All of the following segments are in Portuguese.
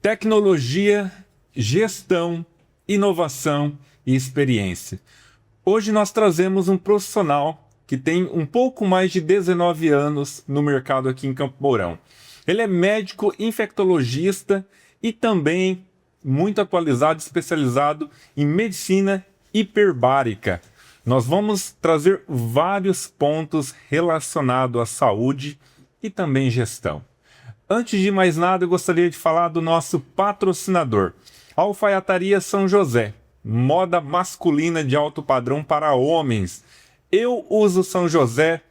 Tecnologia, gestão, inovação e experiência. Hoje nós trazemos um profissional que tem um pouco mais de 19 anos no mercado aqui em Campo Mourão. Ele é médico infectologista e também muito atualizado, especializado em medicina hiperbárica. Nós vamos trazer vários pontos relacionados à saúde e também gestão. Antes de mais nada, eu gostaria de falar do nosso patrocinador, Alfaiataria São José, moda masculina de alto padrão para homens. Eu uso São José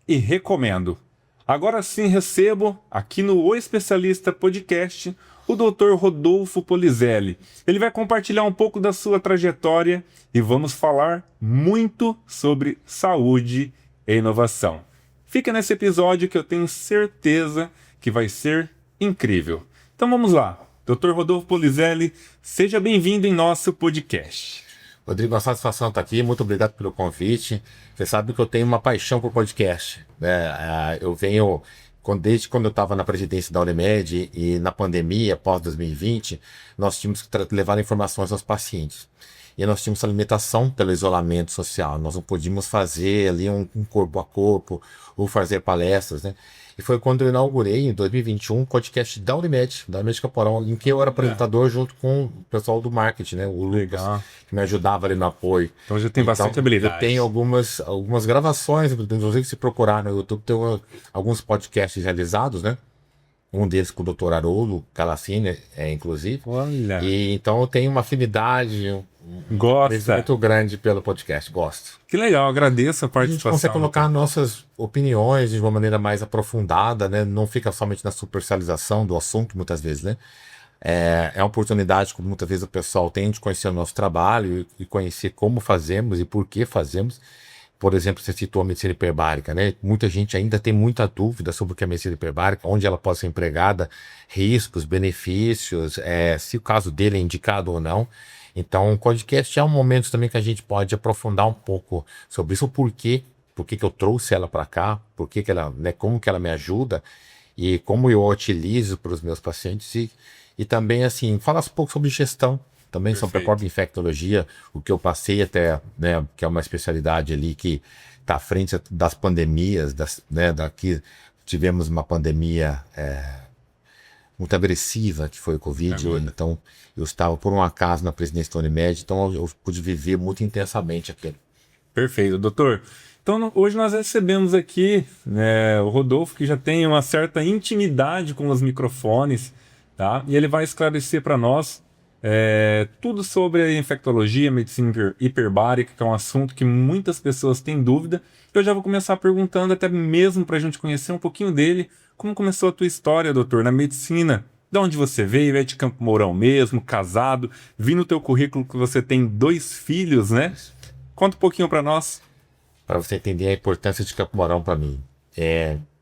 e recomendo. Agora sim recebo, aqui no O Especialista Podcast, o Dr. Rodolfo Polizelli. Ele vai compartilhar um pouco da sua trajetória e vamos falar muito sobre saúde e inovação. Fica nesse episódio que eu tenho certeza que vai ser incrível. Então vamos lá. Dr. Rodolfo Polizelli, seja bem-vindo em nosso podcast. Rodrigo, uma satisfação estar aqui. Muito obrigado pelo convite. Você sabe que eu tenho uma paixão por podcast, né? Eu venho, desde quando eu estava na presidência da Unimed e na pandemia, pós-2020, nós tínhamos que levar informações aos pacientes. E nós tínhamos essa limitação pelo isolamento social. Nós não podíamos fazer ali um corpo a corpo ou fazer palestras, né? E foi quando eu inaugurei, em 2021, o podcast da Unimed Campo Mourão, em que eu era apresentador junto com o pessoal do marketing, né? O Lucas, que me ajudava ali no apoio. Então já tem bastante habilidade. Eu tenho algumas gravações, inclusive se procurar no YouTube, tem alguns podcasts realizados, né? Um deles com o Dr. Haroldo Calacini, inclusive. Olha. E então eu tenho uma afinidade muito grande pelo podcast. Gosto. Que legal, agradeço a participação. A gente consegue colocar nossas opiniões de uma maneira mais aprofundada, né? Não fica somente na superficialização do assunto, muitas vezes, né? É uma oportunidade que muitas vezes o pessoal tem de conhecer o nosso trabalho e conhecer como fazemos e por que fazemos. Por exemplo, você citou a medicina hiperbárica, né? Muita gente ainda tem muita dúvida sobre o que é a medicina hiperbárica, onde ela pode ser empregada, riscos, benefícios, se o caso dele é indicado ou não. Então, o podcast é um momento também que a gente pode aprofundar um pouco sobre isso, por que eu trouxe ela para cá, que ela, né, como que ela me ajuda e como eu a utilizo para os meus pacientes e também, assim, falar um pouco sobre gestão. Também sobre a própria infectologia, o que eu passei até, né, que é uma especialidade ali que está à frente das pandemias, daqui tivemos uma pandemia muito agressiva, que foi o Covid, então eu estava por um acaso na presidência da Unimed, então eu pude viver muito intensamente aquilo. Perfeito, doutor. Então hoje nós recebemos aqui o Rodolfo, que já tem uma certa intimidade com os microfones, tá? E ele vai esclarecer para nós tudo sobre a infectologia, medicina hiperbárica, que é um assunto que muitas pessoas têm dúvida. Eu já vou começar perguntando, até mesmo para a gente conhecer um pouquinho dele, como começou a tua história, doutor, na medicina? De onde você veio? É de Campo Mourão mesmo, casado? Vi no teu currículo que você tem 2 filhos, né? Conta um pouquinho para nós. Para você entender a importância de Campo Mourão para mim.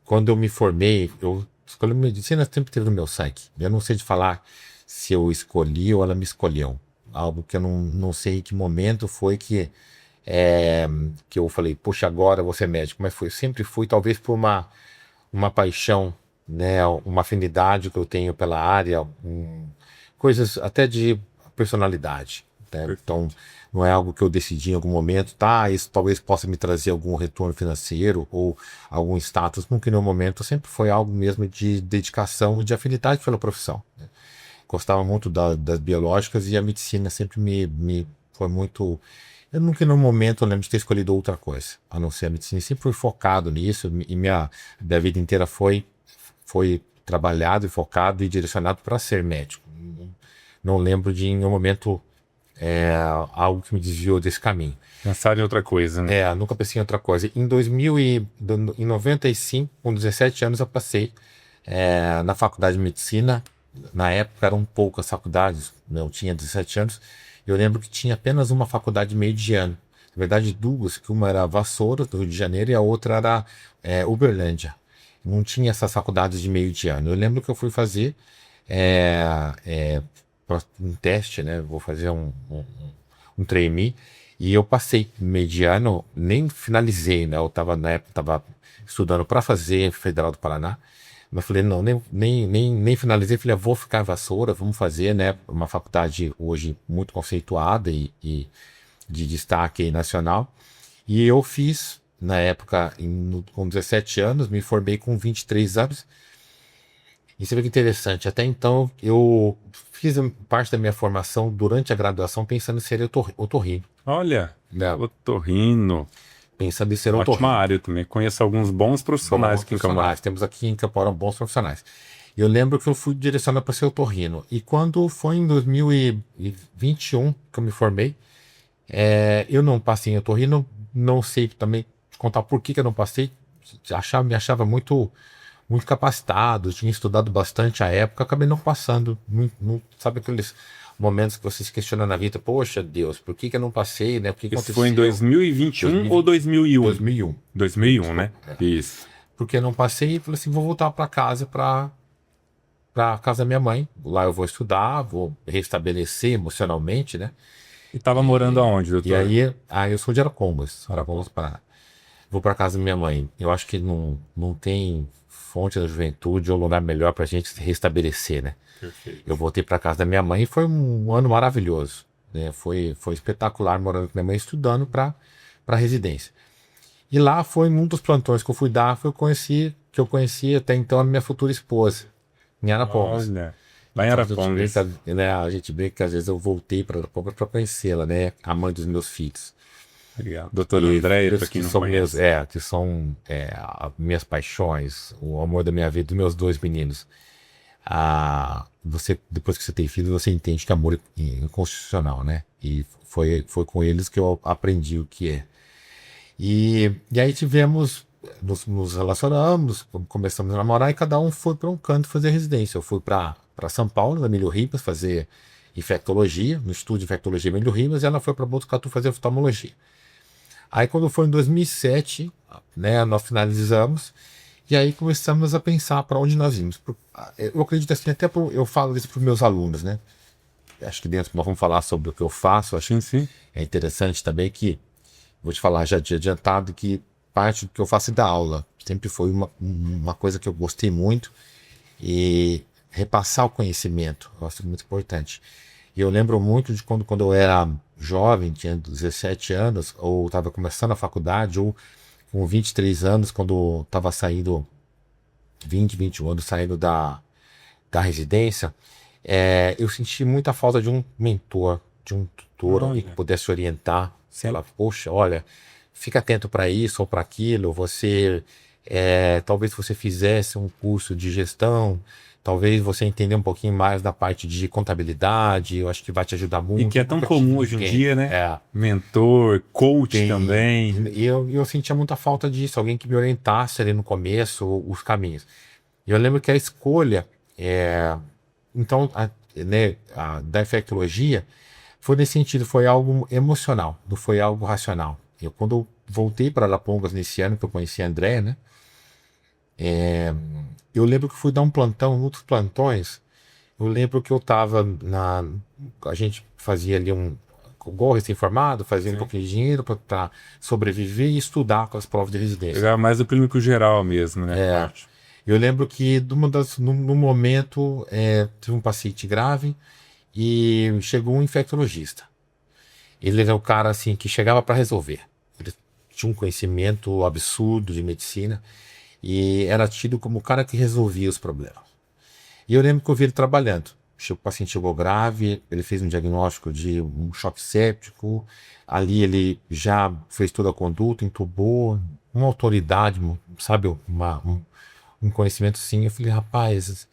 Quando eu me formei, eu escolhi medicina, sempre teve no meu sangue. Eu não sei de falar se eu escolhi ou ela me escolheu. Algo que eu não sei em que momento foi que eu falei, poxa, agora eu vou ser médico. Mas sempre fui, talvez por uma paixão, né, uma afinidade que eu tenho pela área, coisas até de personalidade. Né? Então, não é algo que eu decidi em algum momento, isso talvez possa me trazer algum retorno financeiro ou algum status. Nunca em nenhum momento, sempre foi algo mesmo de dedicação e de afinidade pela profissão. Né? Gostava muito das biológicas e a medicina sempre me foi muito... Eu nunca, no momento, lembro de ter escolhido outra coisa, a não ser a medicina. Sempre fui focado nisso e minha vida inteira foi trabalhado e focado e direcionado para ser médico. Não lembro de, em nenhum momento, algo que me desviou desse caminho. Pensar em outra coisa, né? Nunca pensei em outra coisa. Em 95, com 17 anos, eu passei na faculdade de medicina. Na época eram poucas faculdades, né? Eu tinha 17 anos. Eu lembro que tinha apenas uma faculdade de meio de ano. Na verdade, 2, que uma era Vassoura, do Rio de Janeiro, e a outra era Uberlândia. Não tinha essas faculdades de meio de ano. Eu lembro que eu fui fazer um teste, né? Vou fazer um trainee, e eu passei meio de ano, nem finalizei, né? Na época estava estudando para fazer Federal do Paraná, Mas falei, não, nem finalizei. Falei, vou ficar em Vassoura, vamos fazer, né? Uma faculdade hoje muito conceituada e de destaque nacional. E eu fiz, na época, com 17 anos, me formei com 23 anos. E você vê que interessante, até então eu fiz parte da minha formação durante a graduação pensando em ser otorrino. Olha, Né? otorrino. Pensando em ser Ótima otorrino. área, eu também conheço alguns bons profissionais aqui em Cambará. Temos aqui em Campo Mourão bons profissionais. Eu lembro que eu fui direcionado para ser otorrino. E quando foi em 2021 que eu me formei, eu não passei em otorrino, não sei também te contar por que eu não passei. Me achava muito, muito capacitado, tinha estudado bastante à época, acabei não passando. Sabe aqueles momentos que você se questiona na vida, poxa Deus, por que eu não passei, né? O que Isso aconteceu? foi em 2021 ou 2001? 2001. 2001, né? Isso. Porque eu não passei e falei assim, vou voltar para casa, para casa da minha mãe. Lá eu vou estudar, vou restabelecer emocionalmente, né? E tava morando aonde, doutor? E aí eu sou de Arapongas, Paraná. Vou para casa da minha mãe. Eu acho que não tem fonte da juventude ou lugar melhor para a gente se restabelecer, né? Perfeito. Eu voltei para casa da minha mãe e foi um ano maravilhoso, né? Foi espetacular morando com minha mãe, estudando para residência. E lá foi um dos plantões que eu fui dar, que eu conheci até então a minha futura esposa, em Arapongas. Olha, lá em Então, Arapongas. a gente brinca que às vezes eu voltei para Arapongas para conhecê-la, né? A mãe dos meus filhos. Obrigado. Doutora Andréia, para quem não são conhece. que são minhas paixões, o amor da minha vida, dos meus dois meninos. Depois que você tem filhos, você entende que amor é inconstitucional, né? E foi com eles que eu aprendi o que é. E aí nos relacionamos, começamos a namorar e cada um foi para um canto fazer residência. Eu fui para São Paulo, na Emílio Ribas, fazer infectologia, no estúdio de infectologia Emílio Ribas, e ela foi para Botucatu fazer oftalmologia. Aí quando foi em 2007, né, nós finalizamos, e aí começamos a pensar para onde nós íamos. Eu acredito assim, eu falo isso para os meus alunos, né? Acho que dentro nós vamos falar sobre o que eu faço, acho Sim. é interessante também que, vou te falar já de adiantado, que parte do que eu faço é da aula. Sempre foi uma coisa que eu gostei muito, e repassar o conhecimento, eu acho muito importante. E eu lembro muito de quando eu era jovem, tinha 17 anos, ou estava começando a faculdade, ou com 23 anos, quando estava saindo, 21 anos, saindo da residência, eu senti muita falta de um mentor, de um tutor, alguém que pudesse orientar, sei lá, poxa, olha, fica atento para isso ou para aquilo, talvez você fizesse um curso de gestão, talvez você entender um pouquinho mais da parte de contabilidade, eu acho que vai te ajudar muito. E que é tão comum hoje em dia, né? Mentor, coach também. E eu sentia muita falta disso, alguém que me orientasse ali no começo, os caminhos. E eu lembro que a escolha, da infectologia, foi nesse sentido, foi algo emocional, não foi algo racional. Quando eu voltei para Arapongas nesse ano, que eu conheci a Andréia, né? Eu lembro que fui dar um plantão, outros plantões. Eu lembro que eu estava a gente fazia ali igual recém-formado, fazia um pouquinho de dinheiro para sobreviver e estudar com as provas de residência. Pegar mais o clínico geral mesmo, né? Eu lembro que no momento tive um paciente grave e chegou um infectologista. Ele era o cara assim que chegava para resolver. Ele tinha um conhecimento absurdo de medicina e era tido como o cara que resolvia os problemas. E eu lembro que eu vi ele trabalhando. O paciente chegou grave, ele fez um diagnóstico de um choque séptico. Ali ele já fez toda a conduta, entubou, uma autoridade, sabe, um conhecimento assim. Eu falei, rapaz,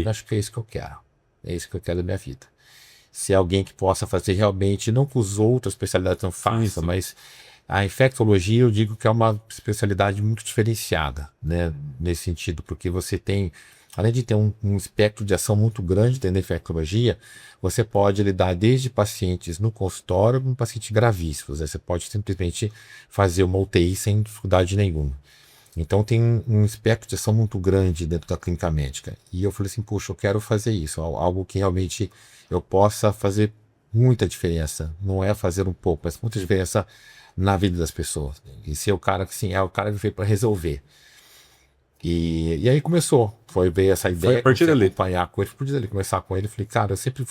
acho que é isso que eu quero. É isso que eu quero da minha vida. Ser alguém que possa fazer realmente, não que os outras especialidades não façam, mas a infectologia eu digo que é uma especialidade muito diferenciada, né, nesse sentido, porque você tem, além de ter um espectro de ação muito grande dentro da infectologia, você pode lidar desde pacientes no consultório com pacientes gravíssimos. Você pode simplesmente fazer uma UTI sem dificuldade nenhuma. Então tem um espectro de ação muito grande dentro da clínica médica. E eu falei assim, puxa, eu quero fazer isso, algo que realmente eu possa fazer muita diferença. Não é fazer um pouco, mas muita diferença na vida das pessoas. E ser o cara que sim, é o cara que veio para resolver. E aí começou, veio essa ideia, a partir comecei a dali. acompanhar com ele, por dali, começar com ele, falei, cara, eu sempre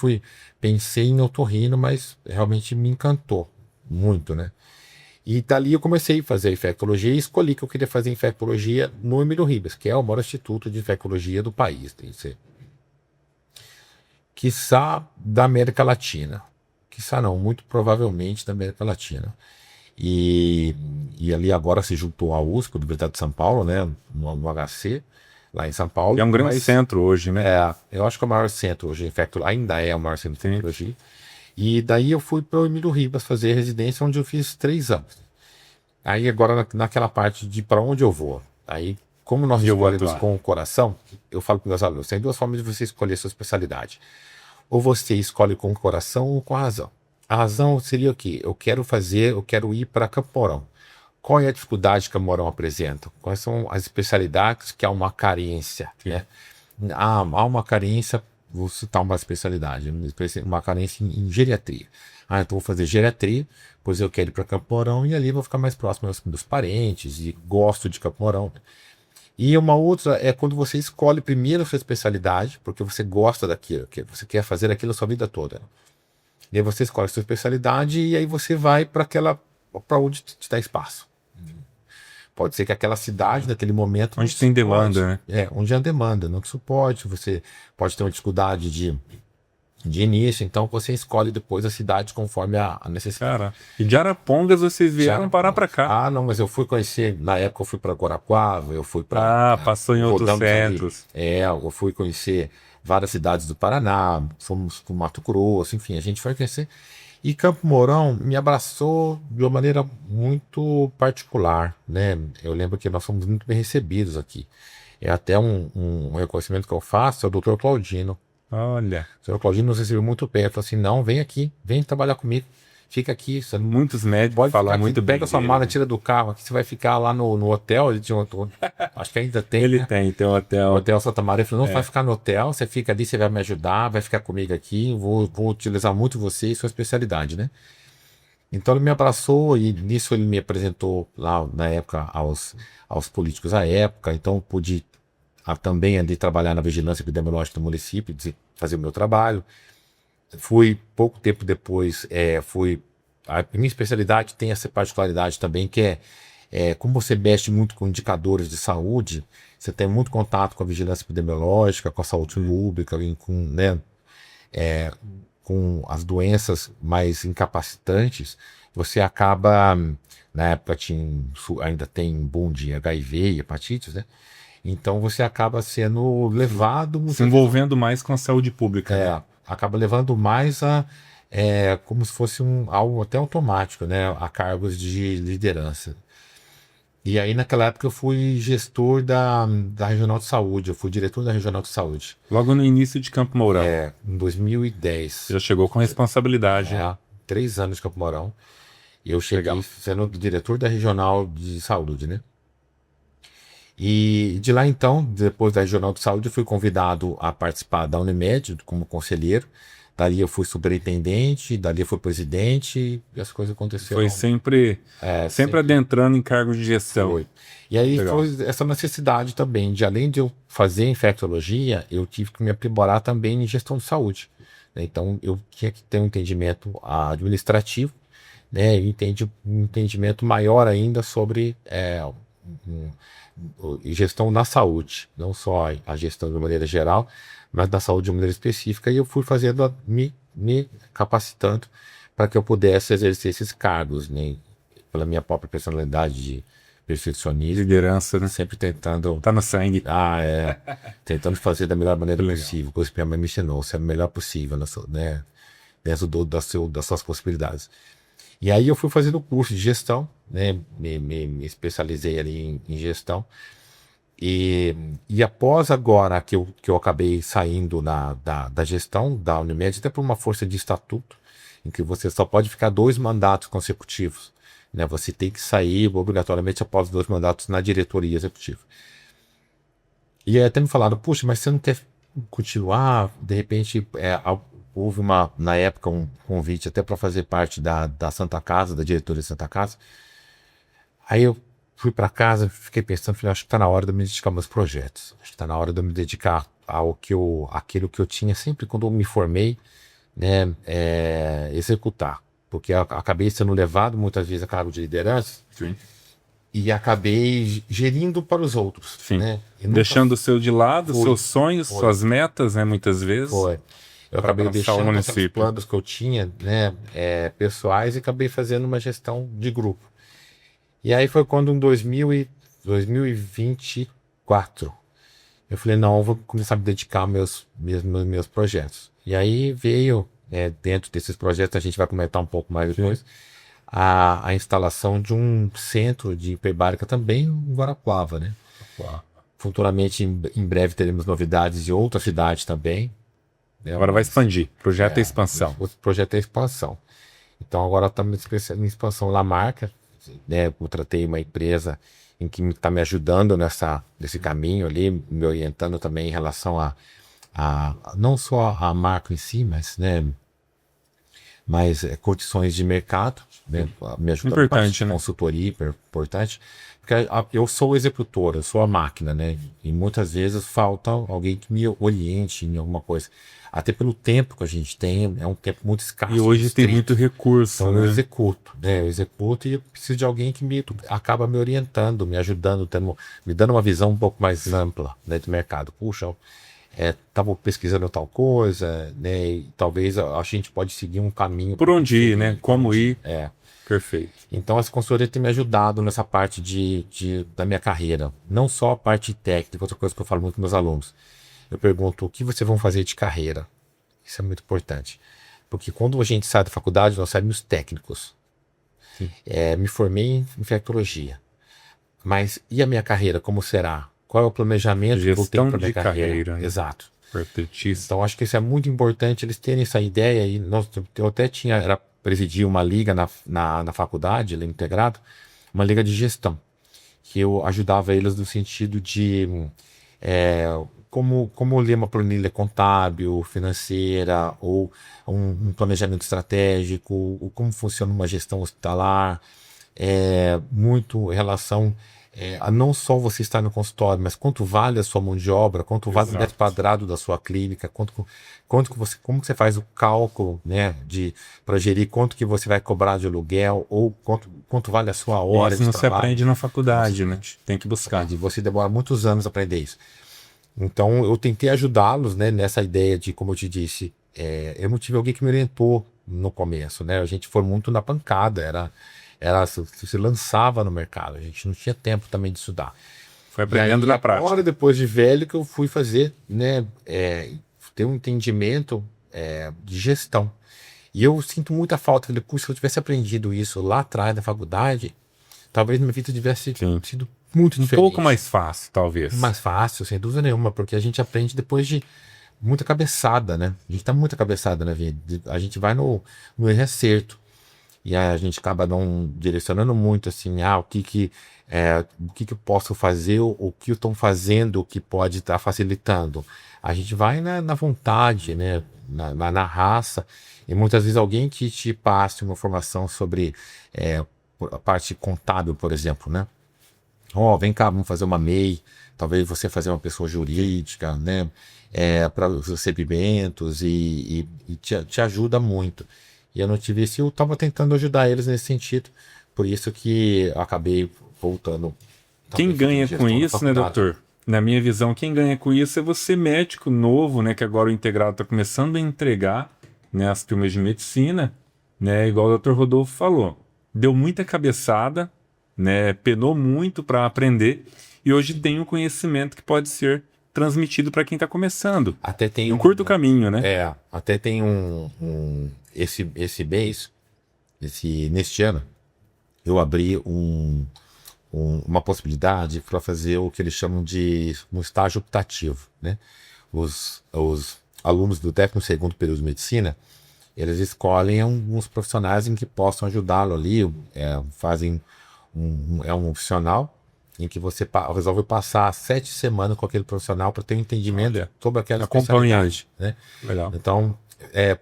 pensei em otorrino, mas realmente me encantou muito, né? E dali eu comecei a fazer infectologia e escolhi que eu queria fazer infectologia no Emílio Ribas, que é o maior instituto de infectologia do país, tem que ser. Quiçá da América Latina. Quiçá não, muito provavelmente da América Latina. E ali agora se juntou à USP, Universidade de São Paulo, né, no HC, lá em São Paulo. E é um grande mas, centro hoje, né? eu acho que é o maior centro hoje, ainda é o maior centro de Sim. infectologia. E daí eu fui para o Emílio Ribas fazer residência, onde eu fiz 3 anos. Aí agora naquela parte de para onde eu vou. Aí, como nós E eu vou escolhemos atuar. com o coração, eu falo para meus alunos, tem 2 formas de você escolher sua especialidade. Ou você escolhe com o coração ou com a razão. A razão seria o quê? Eu quero ir para Campo Mourão. Qual é a dificuldade que Campo Mourão apresenta? Quais são as especialidades que há uma carência? Né? Há uma carência, vou citar uma especialidade, uma carência em geriatria. Então vou fazer geriatria, pois eu quero ir para Campo Mourão e ali vou ficar mais próximo dos parentes e gosto de Campo Mourão. E uma outra é quando você escolhe primeiro a sua especialidade, porque você gosta daquilo, que você quer fazer aquilo a sua vida toda. E aí você escolhe a sua especialidade e aí você vai para onde te dá espaço. Pode ser que aquela cidade, naquele momento... Onde tem demanda, né? Onde há demanda, não te suporte. Você pode ter uma dificuldade de início, então você escolhe depois a cidade conforme a necessidade. Cara, e de Arapongas vocês vieram parar pra cá. Não, mas eu fui conhecer, na época eu fui para Guarapuava, eu fui para... Passou em outros rodamos ali. centros. Eu fui conhecer várias cidades do Paraná, fomos para o Mato Grosso, enfim, a gente foi conhecer. E Campo Mourão me abraçou de uma maneira muito particular, né? Eu lembro que nós fomos muito bem recebidos aqui. É até um reconhecimento que eu faço ao Dr. Claudino. Olha, O Dr. Claudino nos recebeu muito bem. Ele falou assim, não, vem aqui, vem trabalhar comigo. Fica aqui. Você não muitos médicos pode falam ficar aqui, muito bem pega sua dele, mala, né? tira do carro. Aqui você vai ficar lá no hotel. Ele tinha acho que ainda tem, Ele né? tem um hotel. Hotel Santa Maria. Ele falou, não, vai ficar no hotel, você fica ali, você vai me ajudar, vai ficar comigo aqui, vou utilizar muito você e sua especialidade, né? Então ele me abraçou e nisso ele me apresentou lá na época aos políticos da época. Então eu pude também ali trabalhar na vigilância epidemiológica do município, fazer o meu trabalho. Fui pouco tempo depois, a minha especialidade tem essa particularidade também, que como você mexe muito com indicadores de saúde, você tem muito contato com a vigilância epidemiológica, com a saúde pública, né, com as doenças mais incapacitantes, você acaba, na época ainda tem boom de HIV e hepatites, né? Então você acaba sendo levado... Se envolvendo mais com a saúde pública. Né? Acaba levando mais como se fosse algo até automático, né? A cargos de liderança. E aí naquela época eu fui gestor da Regional de Saúde, eu fui diretor da Regional de Saúde. Logo no início de Campo Mourão. Em 2010. Já chegou com responsabilidade. 3 anos de Campo Mourão. E eu cheguei sendo diretor da Regional de Saúde, né? E de lá então, depois da Regional de Saúde, eu fui convidado a participar da Unimed como conselheiro. Dali eu fui superintendente, dali eu fui presidente e as coisas aconteceram. Foi sempre adentrando em cargos de gestão. Foi. E aí foi essa necessidade também de, além de eu fazer infectologia, eu tive que me aprimorar também em gestão de saúde. Então eu tinha que ter um entendimento administrativo, né, e um entendimento maior ainda sobre gestão na saúde, não só a gestão de maneira geral, mas da saúde de maneira específica, e eu fui fazendo, me capacitando para que eu pudesse exercer esses cargos, né, pela minha própria personalidade de perfeccionista, liderança, né? sempre tentando... Tá no sangue. Tentando fazer da melhor maneira possível, coisa que minha mãe me ensinou, ser o melhor possível, né, dentro das suas possibilidades. E aí eu fui fazendo o curso de gestão, né, me especializei ali em gestão, e após agora que eu acabei saindo da gestão da Unimed, até por uma força de estatuto, em que você só pode ficar 2 mandatos consecutivos, né, você tem que sair obrigatoriamente após 2 mandatos na diretoria executiva. E aí até me falaram, puxa, mas você não quer continuar? De repente, houve na época um convite até para fazer parte da Santa Casa, da diretoria da Santa Casa. Aí eu fui para casa, fiquei pensando, falei, acho que está na hora de eu me dedicar aos meus projetos. Acho que está na hora de eu me dedicar àquilo que eu tinha sempre quando eu me formei, né, executar. Porque eu acabei sendo levado muitas vezes a cargo de liderança. Sim. E acabei gerindo para os outros. Sim. Né? Deixando o seu de lado, seus sonhos, Foi. suas metas, né, muitas vezes. Foi. Eu Para acabei abraçar o deixando os município. planos que eu tinha, né, pessoais, e acabei fazendo uma gestão de grupo. E aí foi quando em 2024 eu falei, não, eu vou começar a me dedicar aos meus projetos. E aí veio, dentro desses projetos, a gente vai comentar um pouco mais depois, a instalação de um centro de hiperbárica também em Guarapuava, né? Uau. Futuramente, em breve, teremos novidades em outra cidade também. Né? Agora vai expandir. Projeto é expansão. O projeto é expansão. Então agora estamos em expansão na marca. Né? Eu contratei uma empresa em que está me ajudando nesse caminho ali, me orientando também em relação a não só a marca em si, mas condições de mercado, né? Me ajuda Importante, né? Consultoria, importante. Porque eu sou o executor, eu sou a máquina, né? E muitas vezes falta alguém que me oriente em alguma coisa. Até pelo tempo que a gente tem, é um tempo muito escasso. E hoje tem muito recurso, então né? eu executo, né? Eu executo e eu preciso de alguém que acaba me orientando, me ajudando, me dando uma visão um pouco mais ampla, né, do mercado. Puxa, estava pesquisando tal coisa, né? E talvez a gente pode seguir um caminho. Por onde ir, né? Como ir. Perfeito. Então essa consultoria tem me ajudado nessa parte da minha carreira. Não só a parte técnica, outra coisa que eu falo muito com meus alunos. Eu pergunto, o que vocês vão fazer de carreira? Isso é muito importante. Porque quando a gente sai da faculdade, nós saímos técnicos. Me formei em infectologia. Mas e a minha carreira, como será? Qual é o planejamento que eu tenho para minha carreira? Exato. Perfeitíssimo. Então acho que isso é muito importante, eles terem essa ideia. E eu até presidi uma liga na faculdade, ali integrado, uma liga de gestão, que eu ajudava eles no sentido de como ler uma planilha contábil, financeira, ou um planejamento estratégico, ou como funciona uma gestão hospitalar, muito em relação a não só você estar no consultório, mas quanto vale a sua mão de obra, quanto vale o metro quadrado da sua clínica, como que você faz o cálculo, né, para gerir quanto que você vai cobrar de aluguel, ou quanto vale a sua hora de trabalho. Isso não se aprende na faculdade, né? Tem que buscar. E você demora muitos anos a aprender isso. Então eu tentei ajudá-los, né, nessa ideia de, como eu te disse, eu não tive alguém que me orientou no começo, né? A gente foi muito na pancada, se lançava no mercado, a gente não tinha tempo também de estudar. Foi aprendendo na prática. Agora, depois de velho, que eu fui fazer, né, ter um entendimento de gestão. E eu sinto muita falta. Falei, puxa, se eu tivesse aprendido isso lá atrás da faculdade, talvez minha vida tivesse sido muito diferente. Um pouco mais fácil, talvez. Mais fácil, sem dúvida nenhuma, porque a gente aprende depois de muita cabeçada, né? A gente tá muita cabeçada na vida. A gente vai no erro acerto. E a gente acaba não direcionando muito assim, o que eu posso fazer, o que eu estou fazendo que pode estar facilitando. A gente vai na vontade, né? Na raça. E muitas vezes alguém que te passe uma informação sobre a parte contábil, por exemplo, né? Vem cá, vamos fazer uma MEI, talvez você fazer uma pessoa jurídica, né? Para os recebimentos e te ajuda muito. E eu não tive isso, eu estava tentando ajudar eles nesse sentido. Por isso que eu acabei voltando. Quem ganha com isso, né, doutor? Na minha visão, quem ganha com isso é você, médico novo, né? Que agora o integrado está começando a entregar, né, as turmas de medicina, né? Igual o doutor Rodolfo falou. Deu muita cabeçada, né? Penou muito para aprender. E hoje tem um conhecimento que pode ser transmitido para quem está começando. Até tem um curto caminho, né? Até tem esse mês, neste ano, eu abri uma possibilidade para fazer o que eles chamam de um estágio optativo, né? Os alunos do 12º período de medicina, eles escolhem alguns profissionais em que possam ajudá-lo ali, fazem um opcional em que você resolve passar 7 semanas com aquele profissional para ter um entendimento sobre aquela especialidade, né? Legal. Então,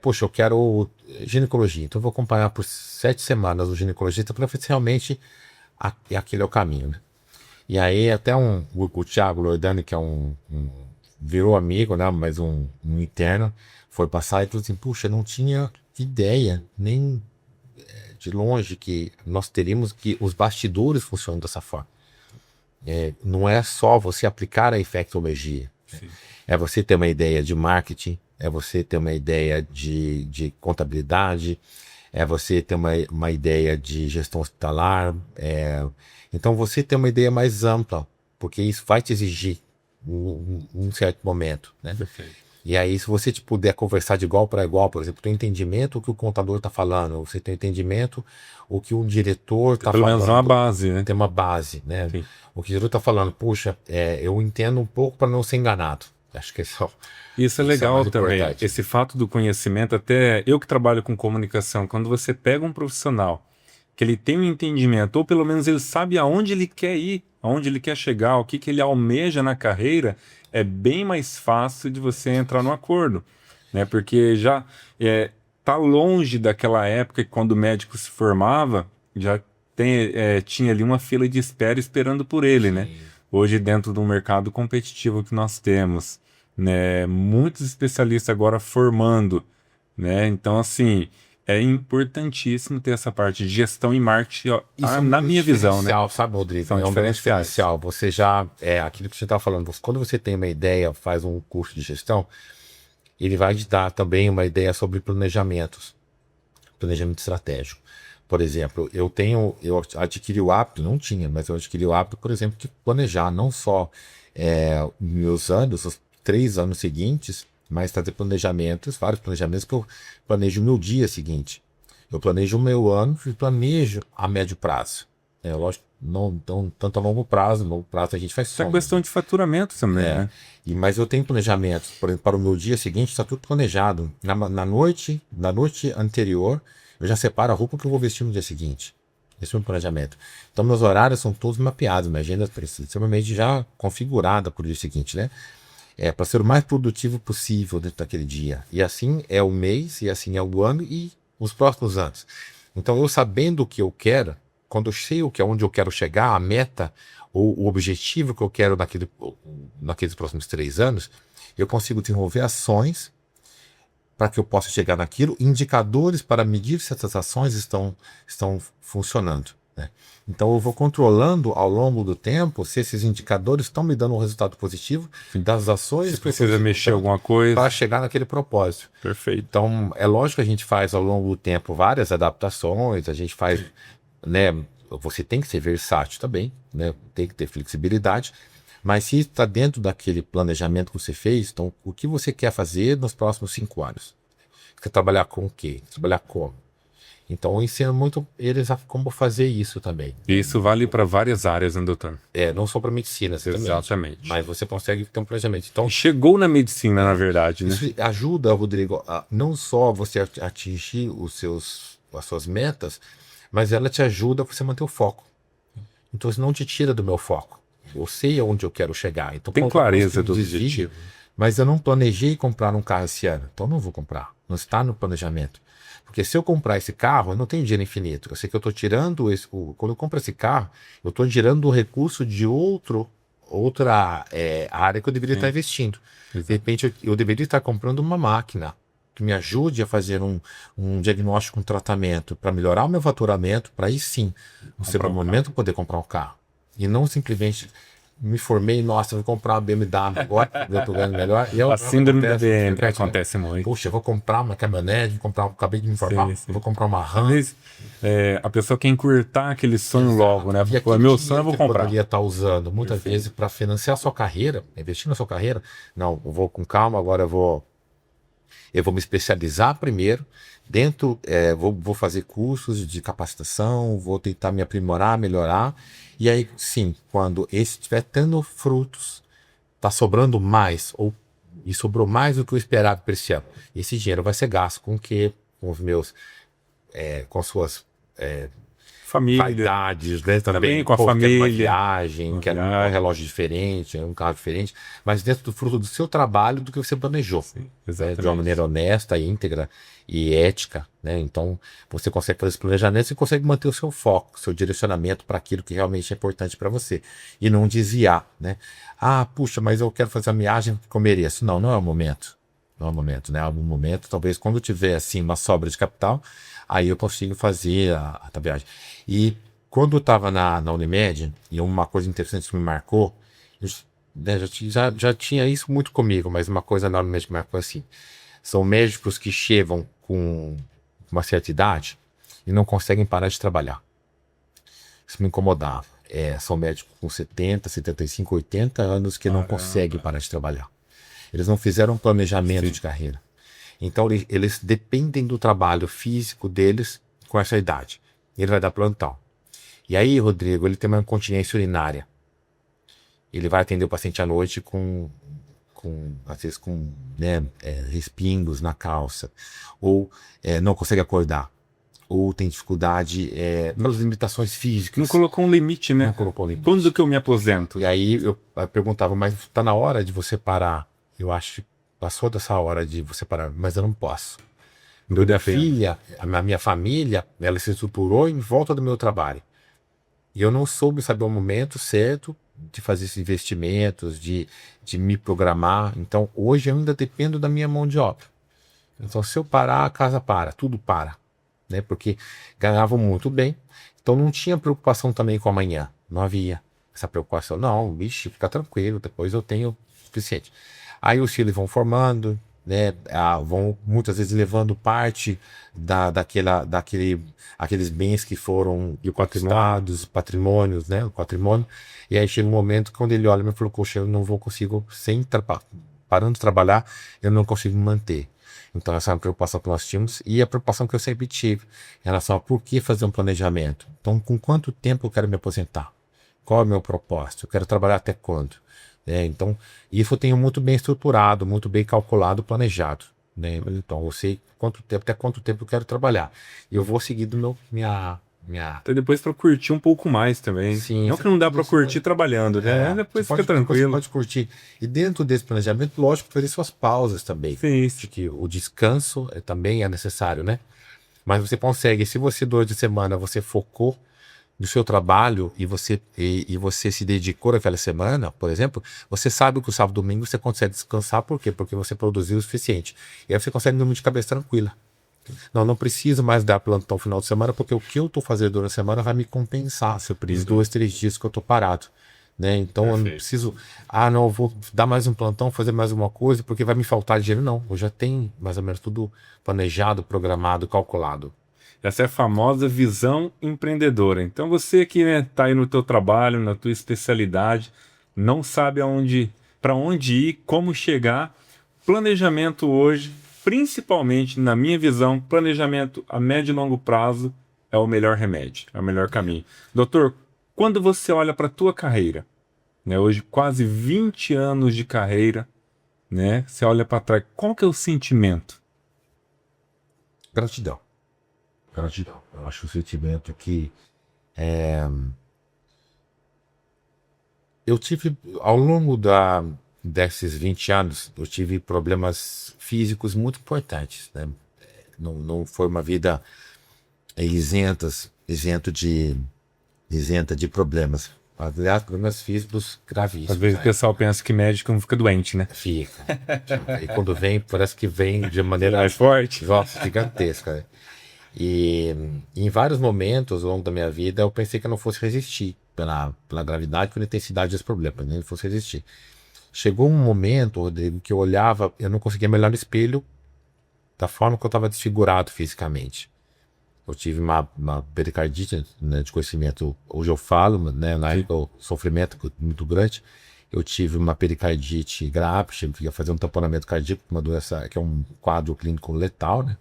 poxa, eu quero ginecologia, então eu vou acompanhar por 7 semanas o ginecologista para ver se realmente aquele é o caminho, né? E aí até o Thiago Lordani, que é virou amigo, né? Mas um interno, foi passar e falou assim, puxa, não tinha ideia, nem de longe, que nós teríamos que os bastidores funcionam dessa forma. Não é só você aplicar a infectologia. Sim. É você ter uma ideia de marketing, é você ter uma ideia de contabilidade, é você ter uma ideia de gestão hospitalar. Então você ter uma ideia mais ampla, porque isso vai te exigir um certo momento, né? Perfeito. E aí, se você puder conversar de igual para igual, por exemplo, tem entendimento o que o contador está falando, você tem entendimento o que o diretor está falando. Pelo menos uma base, né? Tem uma base, né? Sim. O que o diretor está falando, puxa, eu entendo um pouco para não ser enganado. Acho que Isso é legal mais também. importante. Esse fato do conhecimento, até eu que trabalho com comunicação, quando você pega um profissional que ele tem um entendimento, ou pelo menos ele sabe aonde ele quer ir, aonde ele quer chegar, o que ele almeja na carreira, é bem mais fácil de você entrar no acordo, né? Porque já tá longe daquela época que quando o médico se formava, já tinha ali uma fila de espera esperando por ele, né? Hoje, dentro do mercado competitivo que nós temos, né? Muitos especialistas agora formando, né? Então, assim, é importantíssimo ter essa parte de gestão e marketing, ó, na minha visão, né? Sabe, Rodrigo? São É um grande diferenciais. diferencial. Você já, aquilo que você estava falando, quando você tem uma ideia, faz um curso de gestão, ele vai te dar também uma ideia sobre planejamento estratégico. Por exemplo, eu adquiri o hábito, não tinha, mas eu adquiri o hábito, por exemplo, de planejar não só meus anos, os 3 anos seguintes, mas fazer planejamentos, vários planejamentos que eu planejo o meu dia seguinte. Eu planejo o meu ano e planejo a médio prazo. Lógico, não tanto a longo prazo. Longo prazo a gente faz Isso é soma, questão de faturamento também, né? Mas eu tenho planejamentos, por exemplo, para o meu dia seguinte, está tudo planejado. Na noite anterior, eu já separo a roupa que eu vou vestir no dia seguinte. Esse é o meu planejamento. Então, meus horários são todos mapeados, minha agenda precisa extremamente já configurada para o dia seguinte, né? Para ser o mais produtivo possível dentro daquele dia. E assim é o mês, e assim é o ano e os próximos anos. Então, eu sabendo o que eu quero, quando eu sei onde eu quero chegar, a meta ou o objetivo que eu quero naqueles próximos 3 anos, eu consigo desenvolver ações para que eu possa chegar naquilo, indicadores para medir se essas ações estão funcionando, né? Então eu vou controlando ao longo do tempo se esses indicadores estão me dando um resultado positivo das ações. Se precisa mexer alguma coisa. Para chegar naquele propósito. Perfeito. Então é lógico que a gente faz ao longo do tempo várias adaptações, a gente faz, né? Você tem que ser versátil também, né? Tem que ter flexibilidade. Mas se está dentro daquele planejamento que você fez, então o que você quer fazer nos próximos 5 anos? Quer trabalhar com o quê? Trabalhar como? Então eu ensino muito eles a como fazer isso também. E isso vale para várias áreas, né, doutor? Não só para medicina, Exatamente. mas você consegue ter um planejamento. Então, chegou na medicina, na verdade, né? isso ajuda, Rodrigo, a não só você atingir as suas metas, mas ela te ajuda a você manter o foco. Então isso não te tira do meu foco. Eu sei aonde eu quero chegar. Então, tem clareza do objetivo. Mas eu não planejei comprar um carro esse ano, então eu não vou comprar. Não está no planejamento. Porque se eu comprar esse carro, eu não tenho dinheiro infinito. Eu sei que eu estou tirando quando eu compro esse carro, eu estou tirando o recurso de outra área que eu deveria estar investindo. Exato. De repente, eu deveria estar comprando uma máquina que me ajude a fazer um diagnóstico, um tratamento para melhorar o meu faturamento, para aí sim, no segundo momento, poder comprar um carro. E não simplesmente me formei, nossa, vou comprar uma BMW agora, eu estou ganhando melhor. E A síndrome da BMW né? acontece muito. Puxa, eu vou comprar uma caminhonete, acabei de me formar, Sim. vou comprar uma RAM. Mas, a pessoa quer encurtar aquele sonho logo, né? E Pô, meu sonho eu vou comprar. Poderia estar usando muitas vezes para financiar a sua carreira, investir na sua carreira. Não, eu vou com calma, agora eu vou me especializar primeiro, vou fazer cursos de capacitação, vou tentar me aprimorar, melhorar, e aí sim, quando esse estiver tendo frutos, está sobrando mais, e sobrou mais do que eu esperava para esse ano, esse dinheiro vai ser gasto com os meus, com suas família. vaidades, né? Também com a Pô, quero família. maquiagem, quero um relógio diferente, um carro diferente, mas dentro do fruto do seu trabalho, do que você planejou. Sim, Né? De uma maneira honesta, íntegra e ética, né? Então, você consegue fazer esse planejamento e consegue manter o seu foco, o seu direcionamento para aquilo que realmente é importante para você. E não desviar, né? Ah, puxa, mas eu quero fazer a viagem porque eu mereço. Não, não é o momento. Não é o momento, né? Algum momento, talvez quando eu tiver, assim, uma sobra de capital, aí eu consigo fazer a viagem. E quando eu estava na Unimed, e uma coisa interessante que me marcou, eu, né, já tinha isso muito comigo, mas uma coisa na Unimed que me marcou assim. São médicos que chegam com uma certa idade e não conseguem parar de trabalhar. Isso me incomodava. São médicos com 70, 75, 80 anos que não conseguem parar de trabalhar. Eles não fizeram um planejamento de carreira. Então, eles dependem do trabalho físico deles com essa idade. Ele vai dar plantão. E aí, Rodrigo, ele tem uma incontinência urinária. Ele vai atender o paciente à noite às vezes com respingos na calça. Ou não consegue acordar. Ou tem dificuldade nas limitações físicas. Não colocou um limite, né? Não colocou um limite. Quando que eu me aposento? E aí eu perguntava, mas tá na hora de você parar? Eu acho que passou dessa hora de você parar, mas eu não posso. Minha filha, a minha família, ela se estruturou em volta do meu trabalho. E eu não soube saber o momento certo de fazer esses investimentos, de me programar. Então, hoje eu ainda dependo da minha mão de obra. Então, se eu parar, a casa para, tudo para. Né? Porque ganhavam muito bem. Então, não tinha preocupação também com amanhã. Não havia essa preocupação. Não, vixe, fica tranquilo, depois eu tenho o suficiente. Aí os filhos vão formando, né? Vão muitas vezes levando parte aqueles bens que foram conquistados, patrimônios, né? O patrimônio. E aí chega um momento quando ele olha e me falou, poxa, eu não vou conseguir, parando de trabalhar, eu não consigo me manter. Então essa é uma preocupação que nós tínhamos e a preocupação que eu sempre tive em relação a por que fazer um planejamento. Então, com quanto tempo eu quero me aposentar? Qual é o meu propósito? Eu quero trabalhar até quando? Então, isso eu tenho muito bem estruturado, muito bem calculado, planejado. Né? Então, eu sei até quanto tempo eu quero trabalhar. E eu vou seguindo minha... Até depois para curtir um pouco mais também. Sim, não que não dá para curtir trabalhando, né? Depois fica tranquilo. Você pode curtir. E dentro desse planejamento, lógico, fazer suas pausas também. Sim. De que o descanso também é necessário, né? Mas você consegue, se você durante a semana você focou no seu trabalho e você se dedicou naquela semana, por exemplo, você sabe que o sábado e domingo você consegue descansar, por quê? Porque você produziu o suficiente. E aí você consegue dormir de cabeça tranquila. Não preciso mais dar plantão no final de semana, porque o que eu estou fazendo durante a semana vai me compensar os 2, 3 dias que eu estou parado. Né? Então eu não preciso, não, eu vou dar mais um plantão, fazer mais uma coisa, porque vai me faltar dinheiro. Não, eu já tenho mais ou menos tudo planejado, programado, calculado. Essa é a famosa visão empreendedora. Então você que está aí no teu trabalho, na tua especialidade, não sabe para onde ir, como chegar. Planejamento hoje, principalmente na minha visão, planejamento a médio e longo prazo é o melhor remédio, é o melhor caminho. Doutor, quando você olha para a tua carreira, né, hoje quase 20 anos de carreira, né, você olha para trás, qual que é o sentimento? Gratidão. Eu acho um sentimento que eu tive, ao longo desses 20 anos, eu tive problemas físicos muito importantes. Né? Não foi uma vida isenta de problemas. Aliás, problemas físicos gravíssimos. Às vezes o pessoal pensa que médico não fica doente, né? Fica. E quando vem, parece que vem de maneira mais forte. Nossa, gigantesca. Né? E em vários momentos ao longo da minha vida eu pensei que eu não fosse resistir pela gravidade e pela intensidade dos problemas, né? Não fosse resistir. Chegou um momento, Rodrigo, que eu olhava, eu não conseguia me olhar no espelho da forma que eu estava desfigurado fisicamente. Eu tive uma pericardite, né, de conhecimento, hoje eu falo, né, na época o sofrimento muito grande. Eu tive uma pericardite grave, tive que fazer um tamponamento cardíaco, uma doença que é um quadro clínico letal, né?